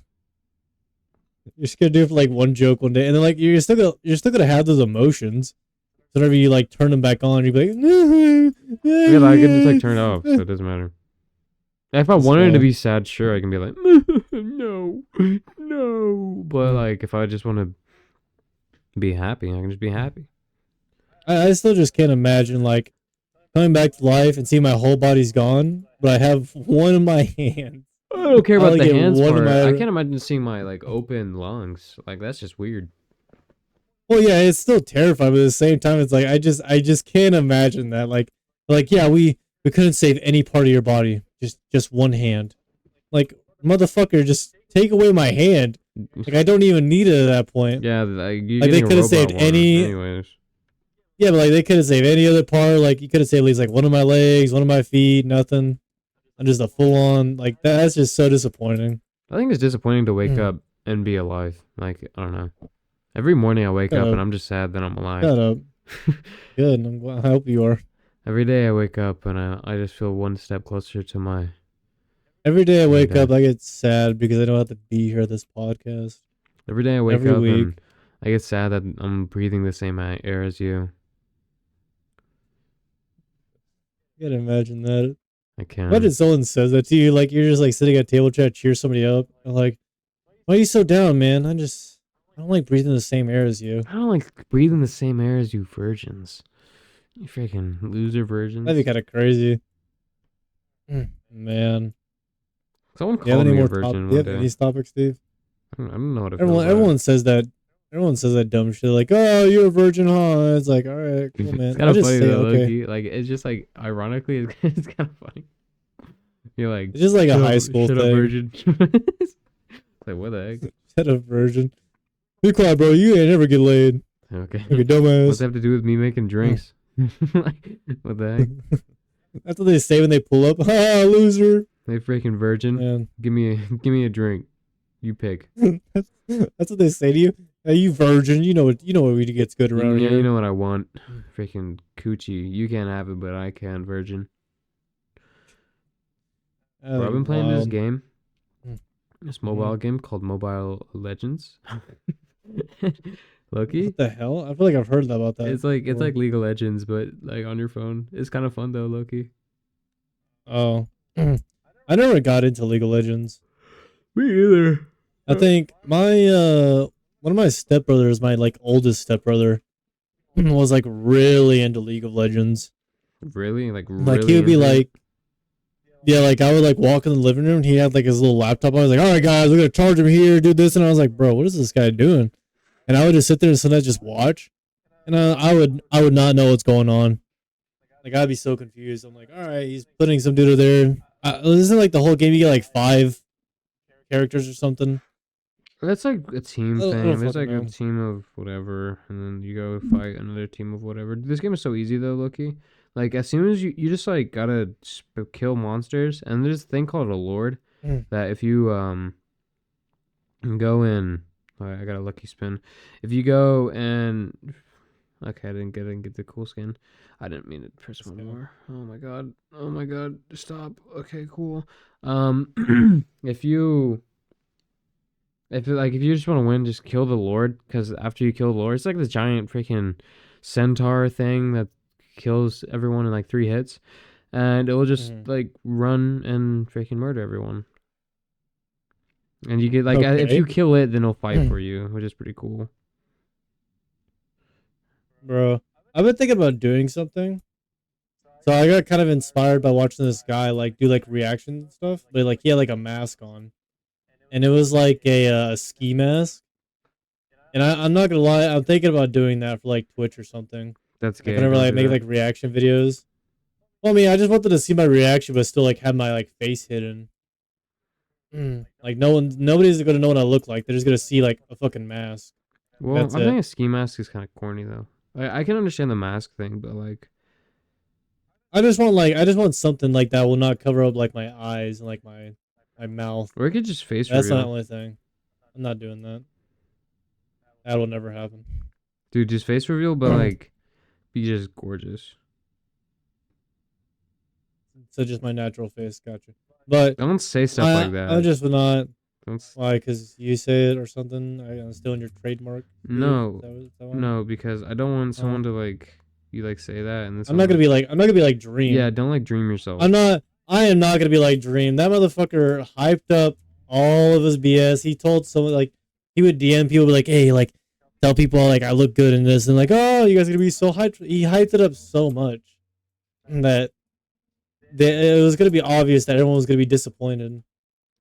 you're just gonna do it for like one joke one day, and then like you're still gonna have those emotions. So whenever you like turn them back on, you'd be Because I can just like turn it off, so like, it doesn't matter. If I as wanted to well. be sad, sure, I can be like, no, no. But Mm. like, if I just want to be happy, I can just be happy. I still just can't imagine like coming back to life and seeing my whole body's gone, but I have one in my hand. I don't care I about only the get hands one in part. I my. can't imagine seeing my like open lungs. Like that's just weird. Well, yeah, it's still terrifying, but at the same time, it's like I just can't imagine that. Like yeah, we couldn't save any part of your body, just one hand. Like motherfucker, just take away my hand. Like I don't even need it at that point. Yeah, like you're Like they getting a could have saved robot one, any. anyways. Yeah, but like they could have saved any other part. Like you could have saved at least like one of my legs, one of my feet, nothing. I'm just a full on like that's just so disappointing. I think it's disappointing to wake Mm. up and be alive. Like I don't know. Every morning I wake Shut up and up. I'm just sad that I'm alive. Shut up. Good. I hope you are. Every day I wake up and I just feel one step closer to my Every day I wake up, death. I get sad because I don't have to be here at this podcast. Every day I wake Every up week. and I get sad that I'm breathing the same air as you. You gotta imagine that. I can. Imagine someone says that to you, like you're just like sitting at a table chat, cheer somebody up, and like, why are you so down, man? I don't like breathing the same air as you. I don't like breathing the same air as you virgins. You freaking loser That'd be virgins. kind of crazy. Man. Someone Do you have called any me a more top? virgin Do you one have day. any topics, Steve? I don't know how to feel about it. Everyone says that. Everyone says that dumb shit like, "Oh, you're a virgin, huh?" It's like, all right, cool, It's man. kind I of just funny say though, okay. Loki. Like it's just like ironically, it's kind of funny. You're like, It's just like a high school shut up, thing. virgin. It's like what the heck? Instead of virgin. Be quiet, bro. You ain't never get laid. Okay. Like a What's that dumbass. have to do with me making drinks? Like, what the heck? That's what they say when they pull up. Ah, loser. Hey, freaking virgin, Man. give me a drink. You pick. That's what they say to you. Hey, you virgin. You know what gets good around Yeah, you here. know what I want. Freaking coochie. You can't have it, but I can, virgin. Bro, I've been playing this Wild. game. Mm. This mobile game called Mobile Legends. Loki. What the hell? I feel like I've heard about that. It's before. like League of Legends, but like on your phone. It's kind of fun though, Loki. Oh. I never got into League of Legends. Me either. I think my one of my stepbrothers, my like oldest stepbrother, was like really into League of Legends. Really, like Like he really would be into it? like, yeah, like I would like walk in the living room. And he had like his little laptop. I was like, all right, guys, we're gonna charge him here, do this, and I was like, bro, what is this guy doing? And I would just sit there and sometimes just watch, and I would not know what's going on. Like I'd be so confused. I'm like, all right, he's putting some dude over there. Isn't like the whole game you get like 5 characters or something? That's like a team I don't thing. There's fucking like a know. team of whatever, and then you go fight another team of whatever. This game is so easy though, Loki. Like as soon as you just like gotta kill monsters, and there's a thing called a lord Mm. that if you go in, I got a lucky spin. If you go and okay, I didn't get the cool skin. I didn't mean to press This one guy. more. Oh my god, stop. Okay, cool. If you if you just want to win, just kill the Lord. Because after you kill the Lord, it's like this giant freaking centaur thing that kills everyone in like 3 hits, and it will just Mhm. like run and freaking murder everyone. And you get like if you Okay, kill it, then it'll fight for you, which is pretty cool. bro. I've been thinking about doing something. So I got kind of inspired by watching this guy like do like reaction stuff, but like he had like a mask on, and it was like a ski mask. And I'm not gonna lie, I'm thinking about doing that for like Twitch or something. That's Like gay. whenever Don't like do make that. like reaction videos. Well, I mean, I just wanted to see my reaction, but still like have my like face hidden. Like nobody's gonna know what I look like. They're just gonna see like a fucking mask. Like, Well, that's I it. think a ski mask is kind of corny though. I can understand the mask thing, but like, I just want something like that will not cover up like my eyes and like my mouth. or it could just face That's not the reveal, only thing. I'm not doing that. That will never happen. dude. Just face reveal, but like, be just gorgeous. So just my natural face, gotcha. But Don't say stuff like I'm that. just not. Don't. Why? Because you say it or something. I'm stealing your trademark. Dude, No, is that why? no, because I don't want Uh, someone to like you like say that and then I'm not someone gonna like be like yeah, Dream. don't like dream yourself. I'm not. I am not gonna be like Dream. That motherfucker hyped up all of his BS. He told someone like he would DM people be like, hey, like tell people like I look good in this, and like, oh, you guys are gonna be so hyped. He hyped it up so much that it was gonna be obvious that everyone was gonna be disappointed.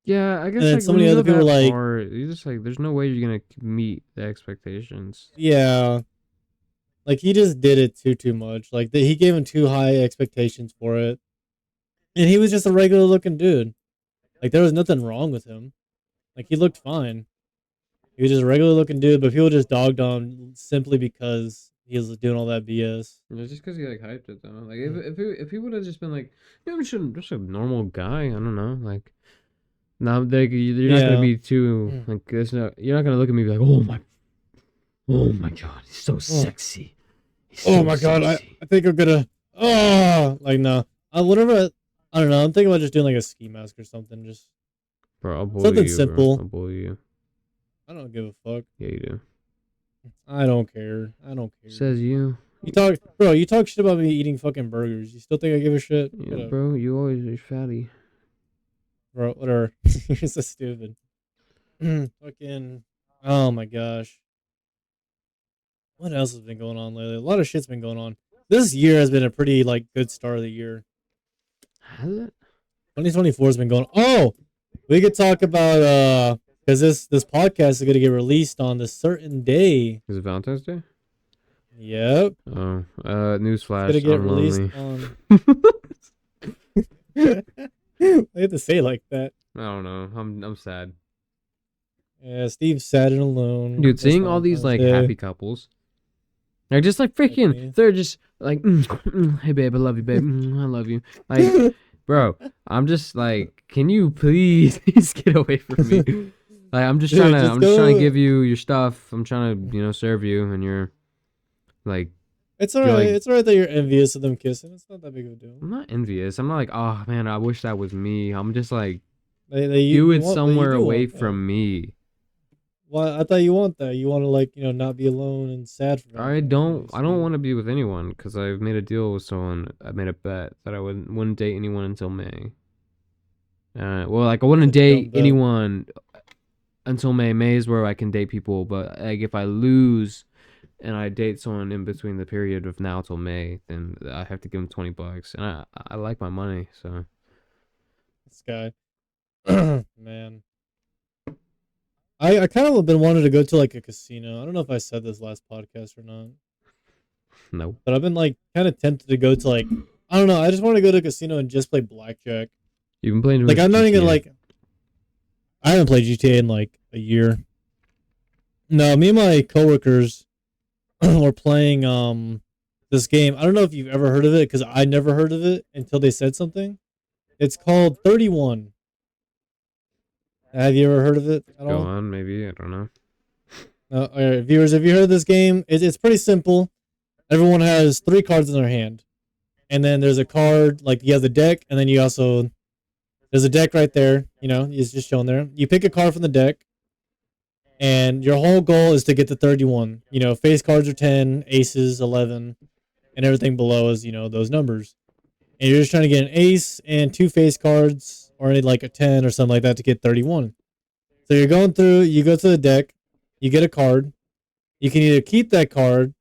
Yeah, I And guess then like so when many you other go people were that like, far, you just like there's no way you're gonna meet the expectations. yeah, like he just did it too much. Like he gave him too high expectations for it, and he was just a regular looking dude. Like there was nothing wrong with him. Like he looked fine. He was just a regular looking dude, but people just dogged on simply because he was doing all that BS. Yeah, just because he like hyped it though. Like Mm. if he would have just been like, yeah, I'm just a normal guy. I don't know. Like now like you're not gonna Yeah. be too Mm. like there's no you're not gonna look at me and be like, oh my god, he's so Oh. sexy. He's Oh so my god, sexy. I think I'm gonna oh like no. Whatever I don't know, I'm thinking about just doing like a ski mask or something. Just Bro, I'll bully something you, bro. simple. I'll bully you. I don't give a fuck. Yeah, you do. I don't care. I don't care. Says you. You talk shit about me eating fucking burgers. You still think I give a shit? Yeah, Shut up. bro, you always are fatty. Bro, whatever. You're so stupid. Fucking oh my gosh. What else has been going on lately? A lot of shit's been going on. This year has been a pretty like good start of the year. Has it? 2024 has been going. Oh, we could talk about because this podcast is gonna get released on this certain day. Is it Valentine's Day? Yep, Oh, it's gonna newsflash, get I'm released lonely. on. I have to say it like that. I don't know. I'm sad. Yeah, Steve's sad and alone. Dude, It's seeing all these Valentine's like Day. happy couples, they're just like Like freaking. me. They're just like, hey babe, I love you, babe. I love you. Like, bro, I'm just like, can you please get away from me? Like, Dude, just I'm just trying to give go. you your stuff. I'm trying to, serve you, and you're like, It's you're alright. like, It's alright that you're envious of them kissing. It's not that big of a deal. I'm not envious. I'm not like, oh man, I wish that was me. I'm just like, do You it want, but you somewhere do away want that. from me. Well, I thought you want that. You want to like not be alone and sad for Valentine's Day. I don't Steve. want to be with anyone because I've made a deal with someone. I made a bet that I wouldn't date anyone until May. Well, like I That's wouldn't a dumb date bet. anyone until May. May is where I can date people, but like if I lose and I date someone in between the period of now till May, then I have to give them $20, and I like my money, so This guy, man. I kind of been wanting to go to like a casino. I don't know if I said this last podcast or not, no. but I've been like kind of tempted to go to like I don't know. I just want to go to a casino and just play blackjack. You've been playing too Like much I'm not even gonna GTA. like. I haven't played GTA in like a year. No, me and my coworkers were playing this game. I don't know if you've ever heard of it because I never heard of it until they said something. It's called 31. Have you ever heard of it at Go all? on, maybe I don't know. All right, viewers, have you heard of this game? It's pretty simple. Everyone has three cards in their hand, and then there's a card like you have the deck, and then you also there's a deck right there. You know, it's just shown there. You pick a card from the deck, and your whole goal is to get to 31. You know, face cards are 10, aces 11, and everything below is those numbers. And you're just trying to get an ace and two face cards, or like a 10 or something like that to get 31. So you're going through. You go to the deck, you get a card. You can either keep that card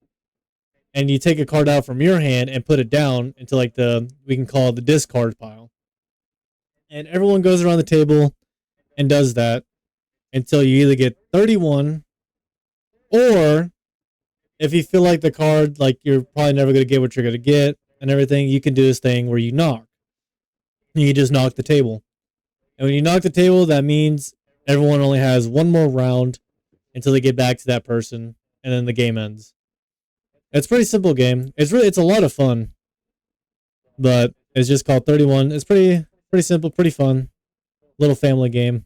and you take a card out from your hand and put it down into like we can call it the discard pile. And everyone goes around the table and does that until you either get 31, or if you feel like the card, like you're probably never going to get what you're going to get and everything, you can do this thing where you knock. You just knock the table. And when you knock the table, that means everyone only has one more round until they get back to that person, and then the game ends. It's a pretty simple game. It's a lot of fun, but it's just called 31. It's pretty simple, pretty fun, little family game.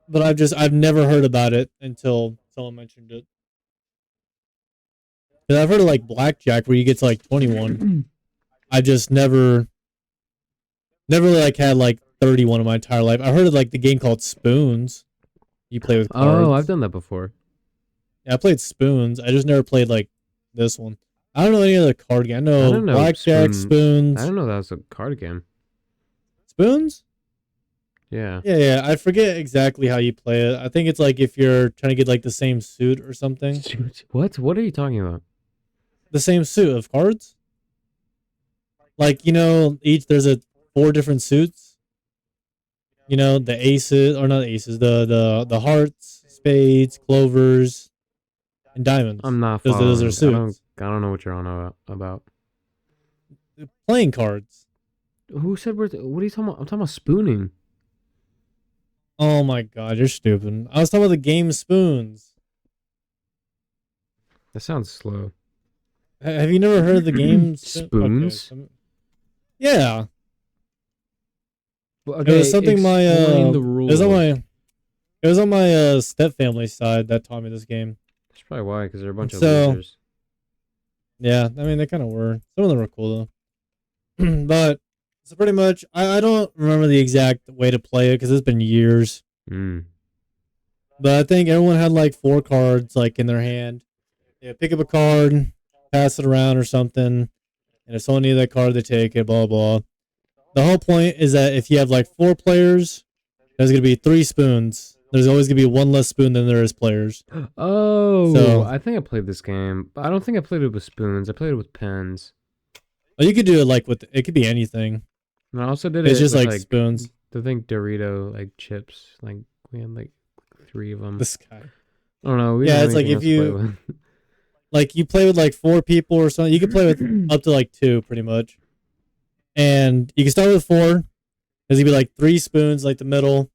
But I've never heard about it until someone mentioned it. 'Cause I've heard of like blackjack where you get to like 21. I just never like had like 31 in my entire life. I heard of like the game called Spoons. You play with Oh, I've cards. done that before. Yeah, I played Spoons. I just never played like this one. I don't know any other card game. I I know don't know blackjack, spoon. I spoons, don't know that was a card game. spoons. Yeah. Yeah. I forget exactly how you play it. I think it's like if you're trying to get like the same suit or something. What? What are you talking about? The same suit of cards. Like each there's a four different suits. The aces or not aces, the hearts, spades, clovers, and diamonds. I'm not Those are following. I don't. suits. I don't know what you're on about. Playing cards. Who said we're? What are you talking about? I'm talking about spooning. Oh my god, you're stupid. I was talking about the game Spoons. That sounds slow. Have you never heard of the game Okay. Spoons. Yeah. It was Okay, something explain the it was on my step family side that taught me this game. That's probably why, because they're a bunch of So losers. yeah, I mean they kind of were. Some of them were cool though. But so pretty much, I don't remember the exact way to play it because it's been years. Mm. But I think everyone had like four cards like in their hand. Yeah, pick up a card, pass it around or something, and if someone needs that card, they take it. Blah blah. The whole point is that if you have like four players, there's gonna be three spoons. There's always gonna be one less spoon than there is players. Oh, So I think I played this game, but I don't think I played it with spoons. I played it with pens. you could do it like with it could be anything. And I also did It's it just with like like spoons. the thing Dorito like chips. Like we had like three of them. This guy. I don't know. We Yeah, didn't have it's like anything if else to play you with. like you play with like four people or something. You can play with up to like two, pretty much. And you can start with four. There's gonna be like three spoons, like the middle.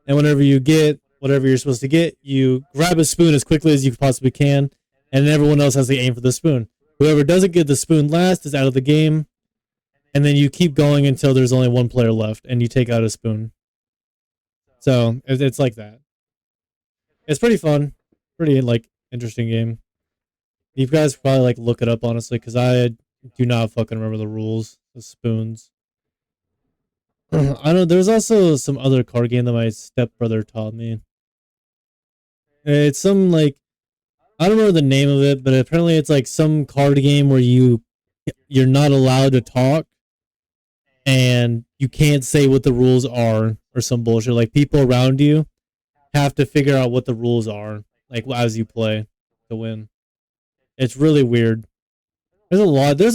And whenever you get whatever you're supposed to get, you grab a spoon as quickly as you possibly can, and then everyone else has to aim for the spoon. Whoever doesn't get the spoon last is out of the game, and then you keep going until there's only one player left, and you take out a spoon. So it's like that. It's pretty fun, pretty like interesting game. You guys probably like look it up honestly, because I do not fucking remember the rules of spoons. I don't. There's also some other card game that my stepbrother taught me. It's some like I don't remember the name of it, but apparently it's like some card game where you're not allowed to talk and you can't say what the rules are or some bullshit. Like people around you have to figure out what the rules are, like as you play to win. It's really weird. There's a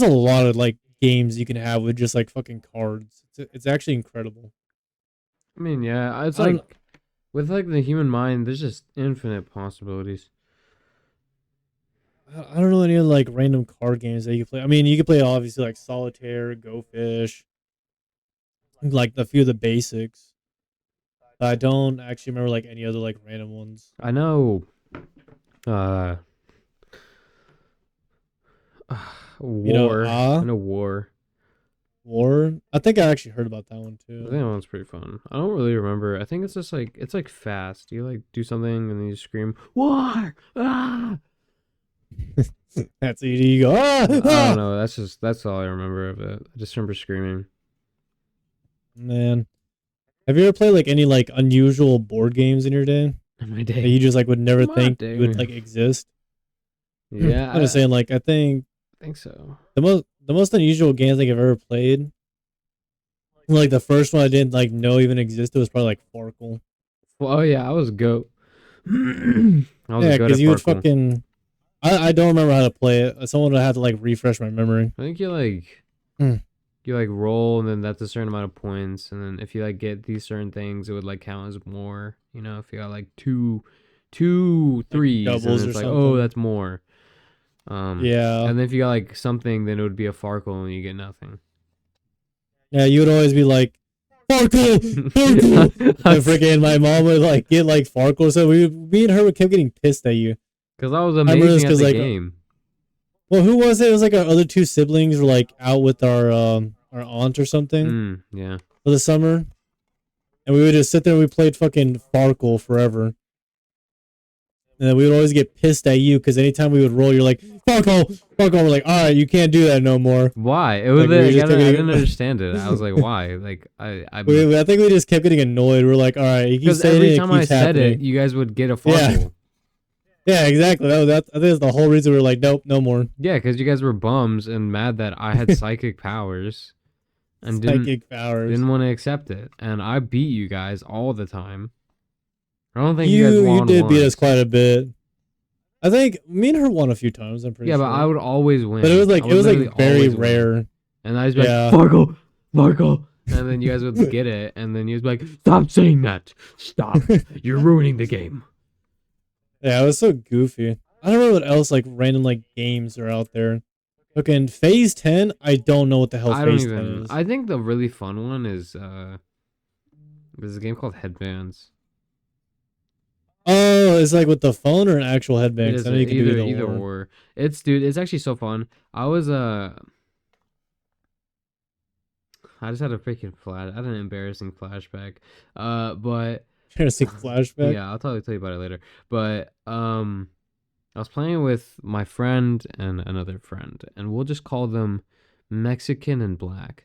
lot of like games you can have with just like fucking cards. It's actually incredible. I mean, yeah, it's I don't like with like the human mind, there's just infinite possibilities. I don't know any other like random card games that you can play. I mean, you can play obviously like solitaire, Go Fish, like a few of the basics. But I don't actually remember like any other like random ones. I know. Uh, You know, War. I know War. War. I think I actually heard about that one I think too. that one's pretty fun. I don't really remember. I think it's just like it's like fast. You like do something and then you scream war. Ah! That's easy. You go. Ah, I don't ah! know. That's all I remember of it. I just remember screaming. Man, have you ever played like any like unusual board games in your day In my that you day. just like would never My think you would day. like exist? Yeah, I'm just saying, like I think I think so. the most unusual games I think I've ever played, like the first one I didn't like know even existed was probably like Farkle. Well, oh yeah, I was a goat. I was a Yeah, goat because at you would Farkle. fucking. I don't remember how to play it. Someone would have to like refresh my memory. I think Hmm. you like roll and then that's a certain amount of points and then if you like get these certain things it would like count as more. You know, if you got like two Like threes and doubles or it's like, oh, something. that's more. Yeah, And then if you got like something, then it would be a Farkle and you get nothing. yeah. You would always be like Farkle, Farkle, and Because freaking my mom would like get like Farkle. So me and her kept getting pissed at you. I was I remember this amazing at because the like, game. well, who was it? It was like our other two siblings were like out with our aunt or something Yeah. for the summer, and we would just sit there and we played fucking Farkle forever. And then we would always get pissed at you because anytime we would roll, you're like, Farkle, Farkle. We're like, all right, you can't do that no more. Why? It was Like, we like, just kept I getting, didn't understand it. I was like, why? Like I think we just kept getting annoyed. We're like, all right, you keep because saying every it, it time I keeps said it, happening. you guys would get a Yeah, Farkle. yeah, exactly. I think that's the whole reason we were like, nope, no more. Yeah, because you guys were bums and mad that I had psychic powers and Psychic powers. didn't want to accept it, and I beat you guys all the time. I don't think you guys You won did beat us once. quite a bit. I think me and her won a few times. I'm pretty Yeah, but I sure, would always but it win. was I like would literally very always win. rare. And I'd be like, Yeah. Farkle, Farkle. And then you guys would get it. And then you'd be like, stop saying that. Stop. You're ruining the game. Yeah, it was so goofy. I don't know what else like random like games are out there. Okay, Phase 10, I don't know what the hell I don't Phase 10 even. is. I think the really fun one is there's a game called Headbands. Oh, it's like with the phone or an actual It headband? 'Cause is I know you can do either or. or. It's actually so fun. I just had a freaking flash. I had an embarrassing flashback. But Interesting flashback. yeah, I'll tell you about it later. But I was playing with my friend and another friend, and we'll just call them Mexican and Black.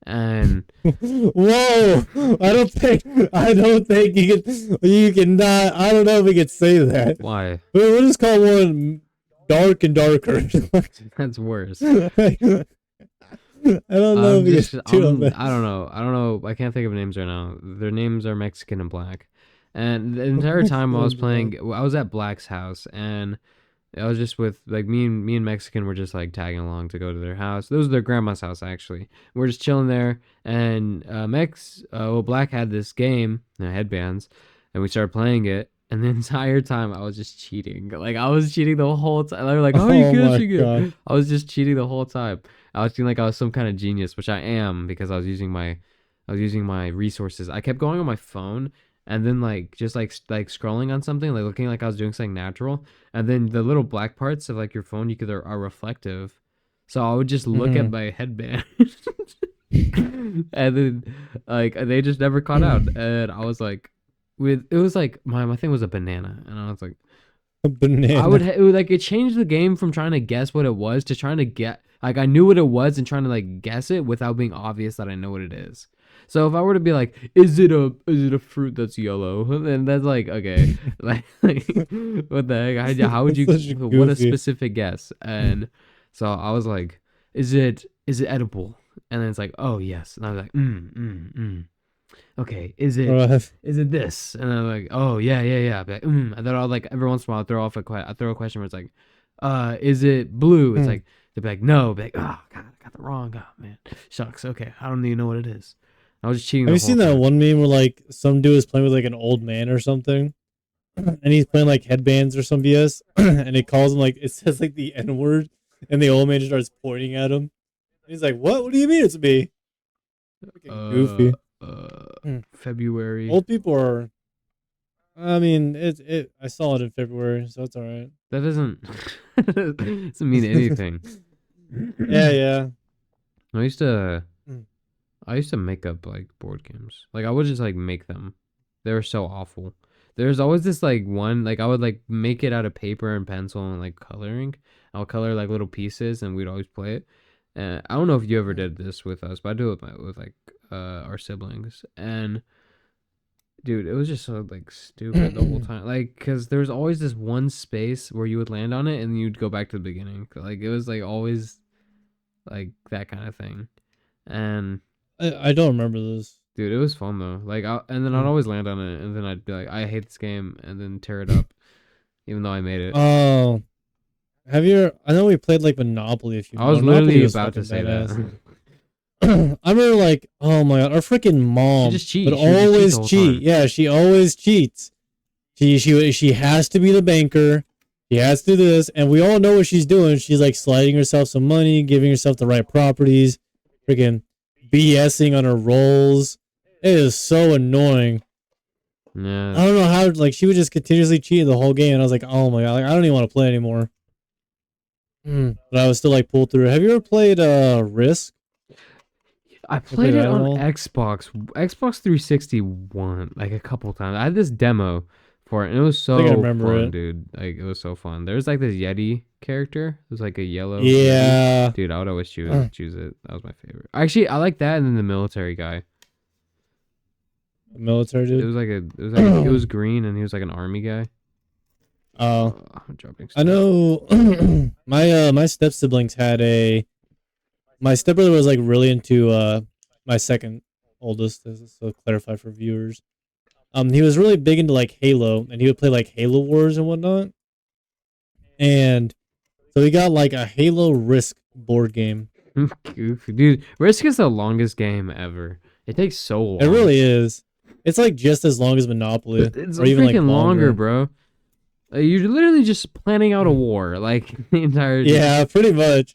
And Whoa! I don't think you cannot. I don't know if we could say that. why? We'll just call one dark and darker. That's worse. I don't know if we could do that. I don't know. I don't know. I can't think of names right now. Their names are Mexican and Black. And the entire time I was playing, I was at Black's house, and I was just with like me and Mexican were just like tagging along to go to their house. This was their grandma's house actually. We're just chilling there, and Black had this game, headbands, and we started playing it. And the entire time I was just cheating. Like I was cheating the whole time. They were like, "How are you Oh my catching god. it?" I was just cheating the whole time. I was feeling like I was some kind of genius, which I am because I was using my resources. I kept going on my phone and then like just like scrolling on something, like looking like I was doing something natural, and then the little black parts of like your phone are reflective. So I would just look at Mhm. my headband. And then like they just never caught out, and I was like it was like my thing was a banana, and I was like A banana. it would like it changed the game from trying to guess what it was to trying to get like I knew what it was and trying to like guess it without being obvious that I know what it is. So if I were to be like, is it a fruit that's yellow? Then that's like okay, like what the heck? How would you? Such a What a goofy. specific guess. And so I was like, is it edible? And then it's like, oh yes. And I was like, okay, Bro, is it this? And I'm like, oh yeah, yeah, yeah. Be like, And then I'll like every once in a while I throw a question where it's like, is it blue? It's like they'd be like, no. Be like, oh god, I got the wrong. Oh man, shucks. Okay, I don't even know what it is. I was just cheating Have the you whole seen that time. one meme where like some dude is playing with like an old man or something, and he's playing like headbands or some BS, and it calls him like it says like the N word, and the old man just starts pointing at him. And he's like, "What? What do you mean it's me?" Freaking Uh, goofy. Hmm. February. Old people are. I mean, it. I saw it in February, so it's all right. That doesn't doesn't mean anything. Yeah, yeah. I used to Hmm. I used to make up like board games. Like I would just like make them. They were so awful. There's always this like one like I would like make it out of paper and pencil and like coloring. I'll color like little pieces and we'd always play it. And I don't know if you ever did this with us, but I do it with like our siblings. And dude, it was just so like stupid the whole time. Like cuz there was always this one space where you would land on it and you'd go back to the beginning. Like it was like always like that kind of thing. And I don't remember this. dude, it was fun though. Like, and then I'd Hmm. always land on it, and then I'd be like, I hate this game, and then tear it up, even though I made it. Oh, have you? I know we played like Monopoly a few. I was Monopoly literally was about to fucking say badass. that. I remember like, oh my god, our freaking She mom just cheats. would She would just cheat the always whole cheat. time. Yeah, she always cheats. She has to be the banker. She has to do this, and we all know what she's doing. She's like sliding herself some money, giving herself the right properties, freaking BSing on her rolls. It is so annoying. Yeah, I don't know how like she would just continuously cheat the whole game, and I was like, oh my god, like I don't even want to play anymore. But I was still like pulled through. Have you ever played Risk? I You played played it that at on all? Xbox 360 one like a couple times. I had this demo for it, and it was I think I so remember fun, it. dude. Like it was so fun. There's like this Yeti character. It was like a yellow Yeti. Yeah. Dude, I would always choose it. That was my favorite. Actually, I like that and then the military guy. Military It dude. was like it was green and he was like an army guy. Oh, I'm dropping I stuff. know. My step siblings had a. My stepbrother was like really into my second oldest. So clarify for viewers. He was really big into like Halo, and he would play like Halo Wars and whatnot. And so he got like a Halo Risk board game. Dude, Risk is the longest game ever. It takes so It long. really is. It's like just as long as Monopoly, It's or even like freaking longer, longer. bro. You're literally just planning out a war, like the entire. Yeah, pretty much.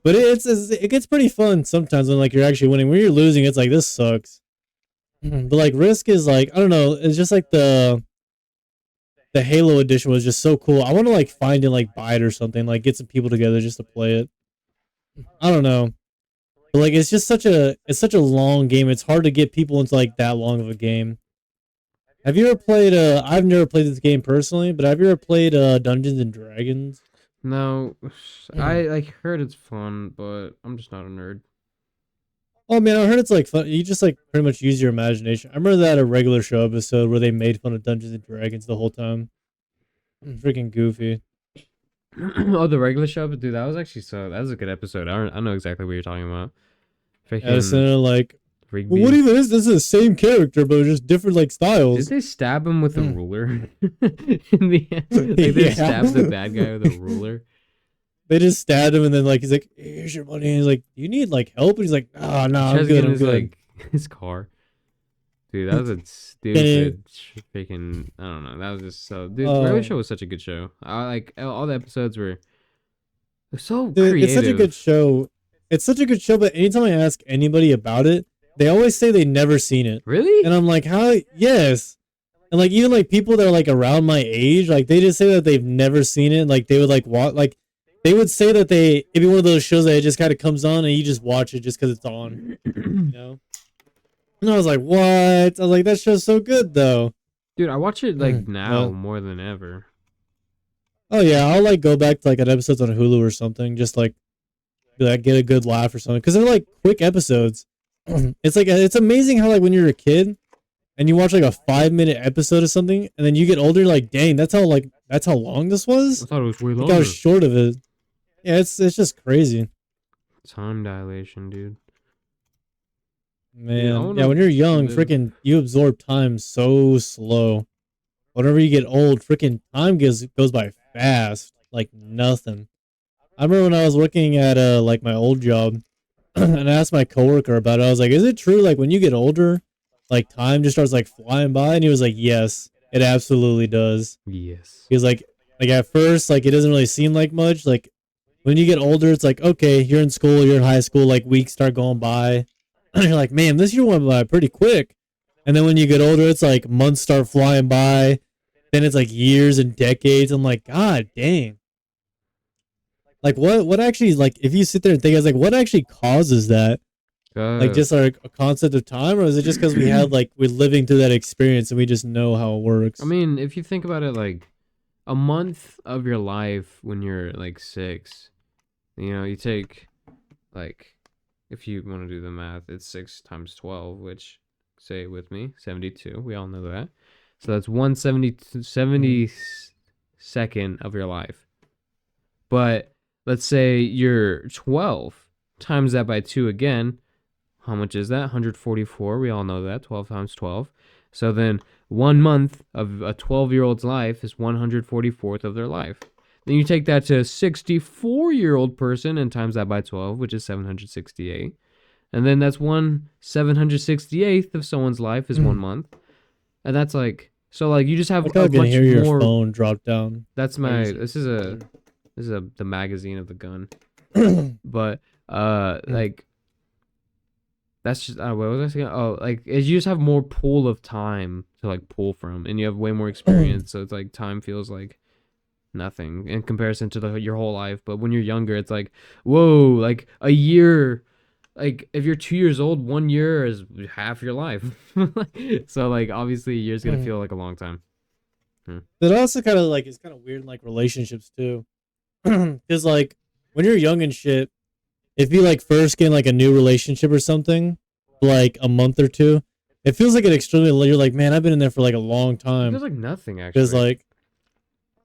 But it gets pretty fun sometimes when like you're actually winning. When you're losing, it's like this sucks. But like Risk is like I don't know. It's just like the Halo edition was just so cool. I want to like find and like buy it or something. Like get some people together just to play it. I don't know. But like it's such a long game. It's hard to get people into like that long of a game. Have you ever played I've never played this game personally, but have you ever played Dungeons and Dragons? No, I like heard it's fun, but I'm just not a nerd. Oh man, I heard it's like fun. You just like pretty much use your imagination. I remember that a regular show episode where they made fun of Dungeons and Dragons the whole time. Freaking goofy. Oh, the regular show, but dude, that was actually that was a good episode. I know exactly what you're talking about. Freaking Addison like, well, what Rigby. even is this? Is the same character, but just different like Did styles. they stab him with a ruler in the end? Like they Yeah, stabbed the bad guy with a ruler. they just stabbed him, and then like he's like, "Here's your money." And he's like, "Do you need like help?" And he's like, "Ah, no, He I'm tries to good. get in I'm his good." his car. Dude, that was a And stupid freaking. I don't know. That was just so. Dude, the regular oh, show was such a good show. I like all the episodes were so dude, it's such a good creative. show. It's such a good show, but anytime I ask anybody about it, they always say they never seen it. Really? And I'm like, how? Yes. And like even like people that are like around my age, like they just say that they've never seen it. Like they would like watch, like they would say that it'd be one of those shows that it just kind of comes on and you just watch it just because it's on, you know. And I was like, what? I was like, that show's so good though. Dude, I watch it like now But more than ever. oh yeah, I'll like go back to like an episodes on Hulu or something, just like be like get a good laugh or something, because they're like quick episodes. It's like it's amazing how like when you're a kid and you watch like a 5 minute episode of something, and then you get older, like dang, that's how long this I was. thought it was way Look how longer. short of it. Yeah, it's just crazy, Time dilation, dude. Dude, I man. Yeah, wanna when you're young, live. freaking you absorb time so slow. Whenever you get old, freaking time goes by fast, like nothing. I remember when I was working at like my old job, and I asked my coworker about it. I was like, "Is it true? Like when you get older, like time just starts like flying by?" And he was like, "Yes, it absolutely does." Yes. He was like at first, like it doesn't really seem like much. Like when you get older, it's like okay, you're in school, you're in high school, like weeks start going by, And you're like, man, this year went by pretty quick. And then when you get older, it's like months start flying by. Then it's like years and decades. I'm like, God dang. Like what actually like if you sit there and think it's like what actually causes that? Like Uh, just like a concept of time, or is it just because we had like we're living through that experience and we just know how it I works? mean, if you think about it, like a month of your life when you're like 6, you take like if you want to do the math, it's 6 times 12, which say it with me, 72. We all know that. So that's 170 Mm. second of your life. But let's say you're 12, times that by 2 again. How much is that? 144. We all know that. 12 times 12. So then 1 month of a 12-year-old's life is 144th of their life. Then you take that to a 64-year-old person and times that by 12, which is 768. And then that's 1/768th of someone's life is 1 month. And that's like, so like you just have Like how I a can much hear your more. phone drop down. That's While you're my, saying this is the magazine of the gun. something. But, like, that's just what was I saying? Oh, like you just have more pool of time to like pull from, and you have way more experience. So it's like time feels like nothing in comparison to your whole life. But when you're younger, it's like whoa, like a year. Like if you're 2 years old, 1 year is half your life. So like obviously a year's gonna feel like a long time. Hmm. It also kind of like it's kind of weird in like relationships too, because like when you're young and shit, if you like first get in, like a new relationship or something, like a month or two, it feels like an extremely. You're like, man, I've been in there for like a long It time. feels like nothing Because actually. like,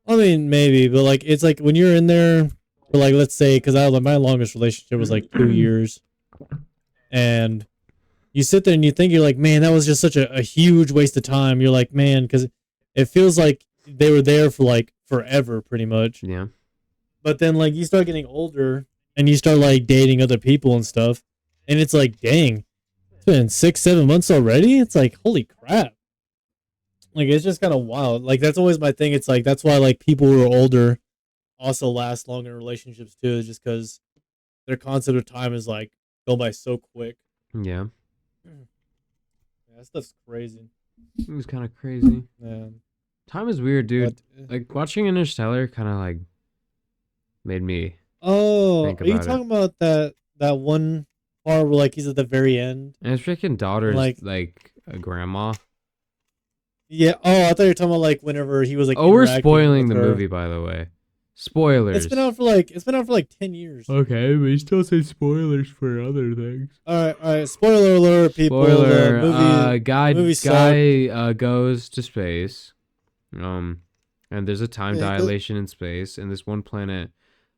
I mean, maybe, but like, it's like when you're in there for like, let's say, because I my longest relationship was like 2 years, and you sit there and you think you're like, man, that was just such a huge waste of time. You're like, man, because it feels like they were there for like forever, pretty much. Yeah. But then like you start getting older and you start like dating other people and stuff, and it's like, dang, it's been 6, 7 months already. It's like, holy crap. Like it's just kind of wild. Like that's always my thing. It's like that's why like people who are older also last longer in relationships too, is just because their concept of time is like go by so quick. Yeah. Yeah, that stuff's crazy, It was kind of crazy. man. Time is weird, dude. But Like watching Interstellar kind of like made me oh, think are you about it. talking about that one part where like he's at the very end And his freaking and daughter's like like a grandma. yeah? Oh, I thought you were talking about like whenever he was like Oh, we're interacting spoiling with the her. movie, by the way. It's been Spoilers. out for like 10 years. Okay, but you still say spoilers for other things. All right. Spoiler alert, people. The Spoiler. movie, Guy sucked. goes to space. Um, and there's a time Yeah, he goes, dilation in space, and this one planet,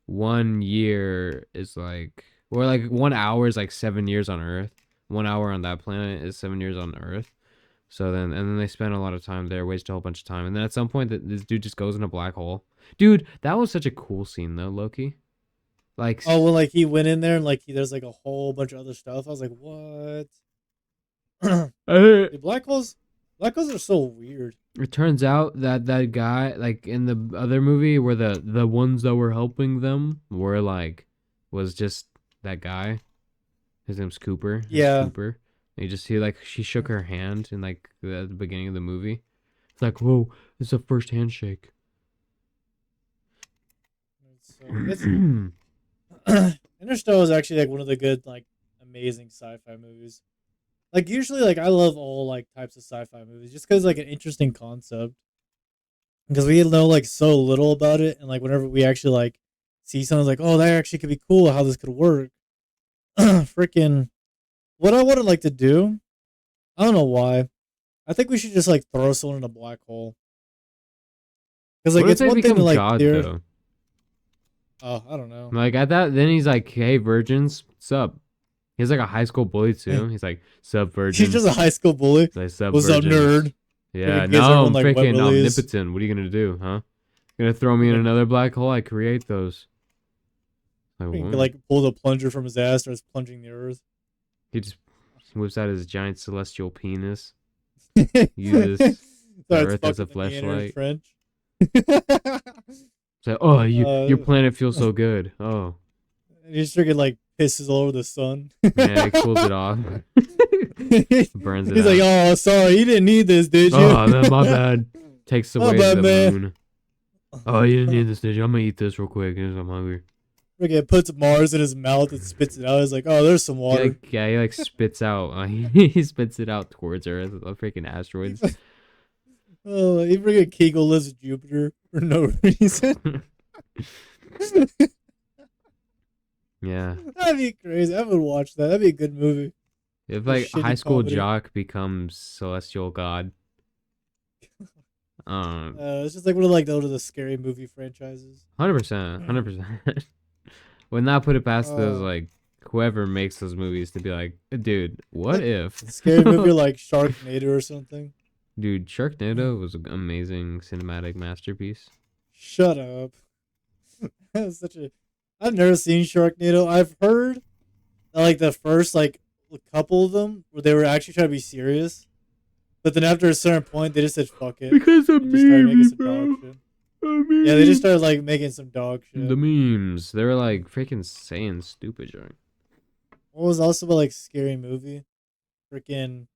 1 year is like, or like 1 hour is like 7 years on Earth. 1 hour on that planet is 7 years on Earth. So then, and then they spend a lot of time there, wasted a whole bunch of time, and then at some point, this dude just goes in a black hole. Dude, that was such a cool scene though, Loki. Like, oh well, like he went in there and like there's like a whole bunch of other stuff. I was like, what? uh, Dude, black holes are so weird. it turns out that that guy, like in the other movie, where the ones that were helping them were like, was just that guy. His name's Cooper. It's Yeah. Cooper. And you just see like she shook her hand in like the beginning of the movie. It's like, whoa, it's a first handshake. It's Interstellar is actually like one of the good like amazing sci-fi movies. Like usually like I love all like types of sci-fi movies just because like an interesting concept. Because we know like so little about it, and like whenever we actually like see something like, oh, that actually could be cool, how this could work. Freaking what I would like to do, I don't know why. I think we should just like throw someone in a black hole. Because like What if it's they one thing to become like God there. though? Oh, I don't know. Like at that, then he's like, "Hey, virgins, sup?" He's like a high school bully too. He's like, "Sup, He's just a virgins?" high school bully. He's like, "Sup, What's up, virgins?" nerd? Yeah, Freaking gives no, everyone I'm like wet freaking willies. omnipotent. What are you gonna do, huh? Gonna throw me in Freaking, another black hole? I create those. Like freaking what? like pulls a plunger from his ass, starts plunging the earth. He just whips out his giant celestial penis. Uses the Starts Earth as a fucking the Neander's fleshlight. French. It's like, oh, your uh, planet feels so good. Oh, he's freaking like pisses all over the sun. Yeah, it cools it off, burns it He's like, out. "Oh, sorry, you didn't need this, did you?" Oh, then my bad. Takes My away bad, the man. moon. Oh, you didn't need this, did you? I'm gonna eat this real quick because I'm hungry. Freaking puts Mars in his mouth and spits it out. He's like, "Oh, there's some water." He like spits out. He spits it out towards Earth. The freaking asteroids. Oh, he freaking Kegel lives Jupiter for no reason. Yeah. That'd be crazy. I would watch that. That'd be a good movie. If A like a high shitty school comedy. jock becomes celestial god. It's just like one of like those of the scary movie franchises. 100%, 100%. Would not put it past those Uh, like whoever makes those movies to be like, dude, what if? Scary movie like Sharknado or something. Dude, Sharknado was an amazing cinematic masterpiece. Shut up. That's such a. I've never seen Sharknado. I've heard that, like the first like a couple of them where they were actually trying to be serious, but then after a certain point they just said fuck it. Because of And just started making memes, some bro. dog shit. Yeah, they just started like making some dog shit. The memes. They were like freaking saying stupid shit. What was also about like scary movie? Freaking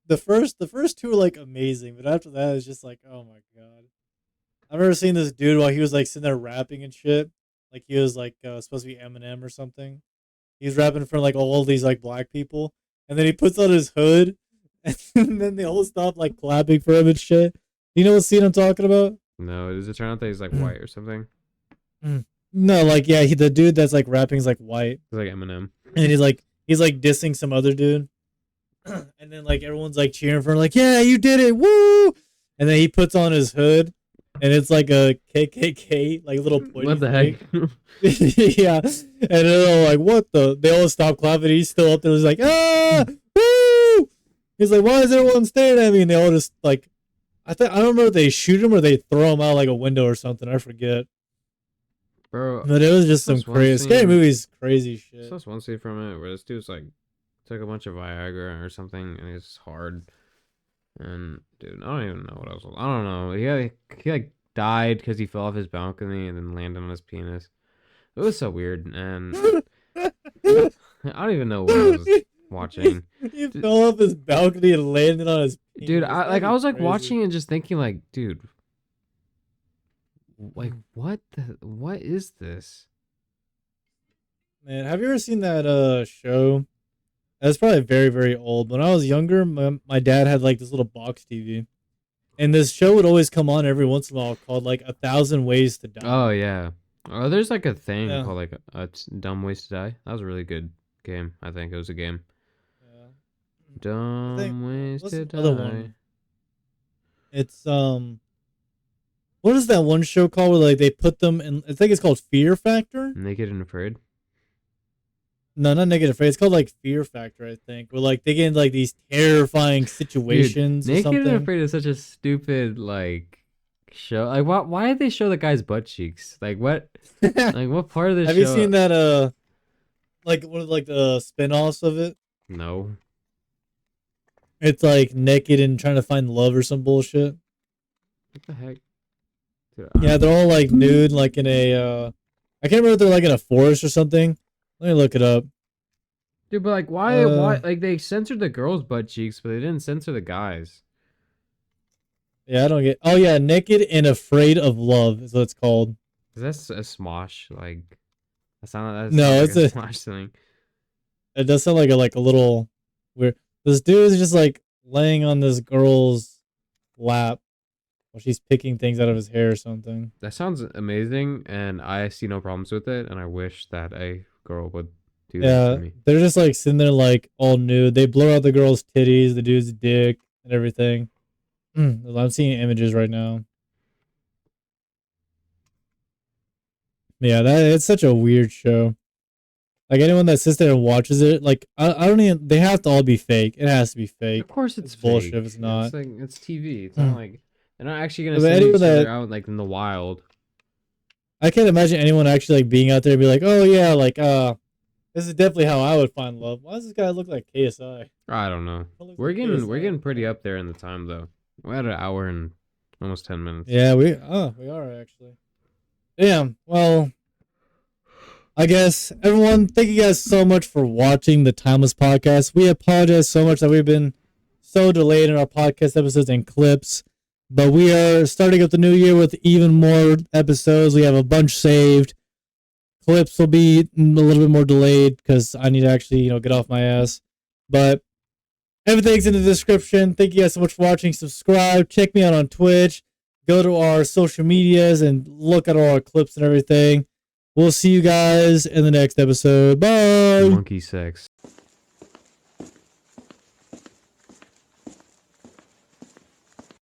the first two were like amazing, but after that it's just like, oh my god. I've never seen this dude while he was like sitting there rapping and shit. Like he was like supposed to be Eminem or something. He's rapping for like all these like black people, and then he puts on his hood, and then they all stop like clapping for him and shit. You know what scene I'm talking about? No, does it turn out that he's like white or something? No, like yeah, the dude that's like rapping is like white, It's like Eminem. and he's like dissing some other dude, and then like everyone's like cheering for him, like yeah, you did it, woo! And then he puts on his hood, and it's like a KKK like little pointy What the heck? thing. Yeah, and they're all like, "What the?" They all stop clapping. He's still up there. He's like, "Ah, woo!" He's like, "Why is everyone staring at me?" And they all just like, I don't remember if they shoot him or they throw him out like a window or something. I forget. Bro, But it was just some that's one crazy scary scene- movies, crazy shit. So that's one scene from it where this dude's like took a bunch of Viagra or something and it's hard. And dude, I don't even know what else. I don't know. He like died because he fell off his balcony and then landed on his penis. It was so weird, and I don't even know what I was watching. He fell off his balcony and landed on his penis. Dude, That'd I be was like crazy. watching and just thinking like, dude, like what is this? Man, have you ever seen that show? That's probably very, very old. When I was younger, my dad had like this little box TV. And this show would always come on every once in a while called like 1,000 Ways to Die. Oh yeah. Oh, there's like a thing Yeah. called like Dumb Ways to Die. That was a really good game. I think it was a game. Yeah. Dumb Ways what's to the other Die. one? It's what is that one show called where like they put them in, I think it's called Fear Factor? Naked and Afraid. No, not Naked Afraid. It's called like Fear Factor, I think. Where like they get into like these terrifying situations Dude, or Naked and something. Afraid is such a stupid like show. Like why did they show the guy's butt cheeks? Like what like what part of the Have show? you seen that like one of like the spin-offs of it? No. It's like naked and trying to find love or some bullshit. What the heck? Dude, Yeah, they're all like nude, like in a I can't remember if they're like in a forest or something. Let me look it up. Dude, but like why like they censored the girls' butt cheeks, but they didn't censor the guys. Yeah, I don't get. Oh yeah, Naked and Afraid of Love is what it's called. Is that a smosh? Like that No, sounds like it's a smosh thing. It does sound like a little weird. This dude is just like laying on this girl's lap while she's picking things out of his hair or something. That sounds amazing, and I see no problems with it, and I wish that a girl would do that Yeah, to me. they're just like sitting there like all nude. They blur out the girl's titties, the dude's dick, and everything. I'm seeing images right now. Yeah, it's such a weird show. Like anyone that sits there and watches it, like I don't even. They have to all be fake. It has to be fake. Of course, it's bullshit fake. if it's not. It's like it's TV. It's not like they're not actually gonna But send anyone each other that- out like in the wild. I can't imagine anyone actually like being out there and be like, oh yeah, like this is definitely how I would find love. Why does this guy look like KSI? I don't know. What looks We're like getting KSI? pretty up there in the time though. We're at an hour and almost 10 minutes. Yeah, we are actually. Damn. Well, I guess everyone, thank you guys so much for watching the Timeless Podcast. We apologize so much that we've been so delayed in our podcast episodes and clips, but we are starting up the new year with even more episodes. We have a bunch saved. Clips will be a little bit more delayed because I need to actually, get off my ass. But everything's in the description. Thank you guys so much for watching. Subscribe. Check me out on Twitch. Go to our social medias and look at all our clips and everything. We'll see you guys in the next episode. Bye. Monkey sex.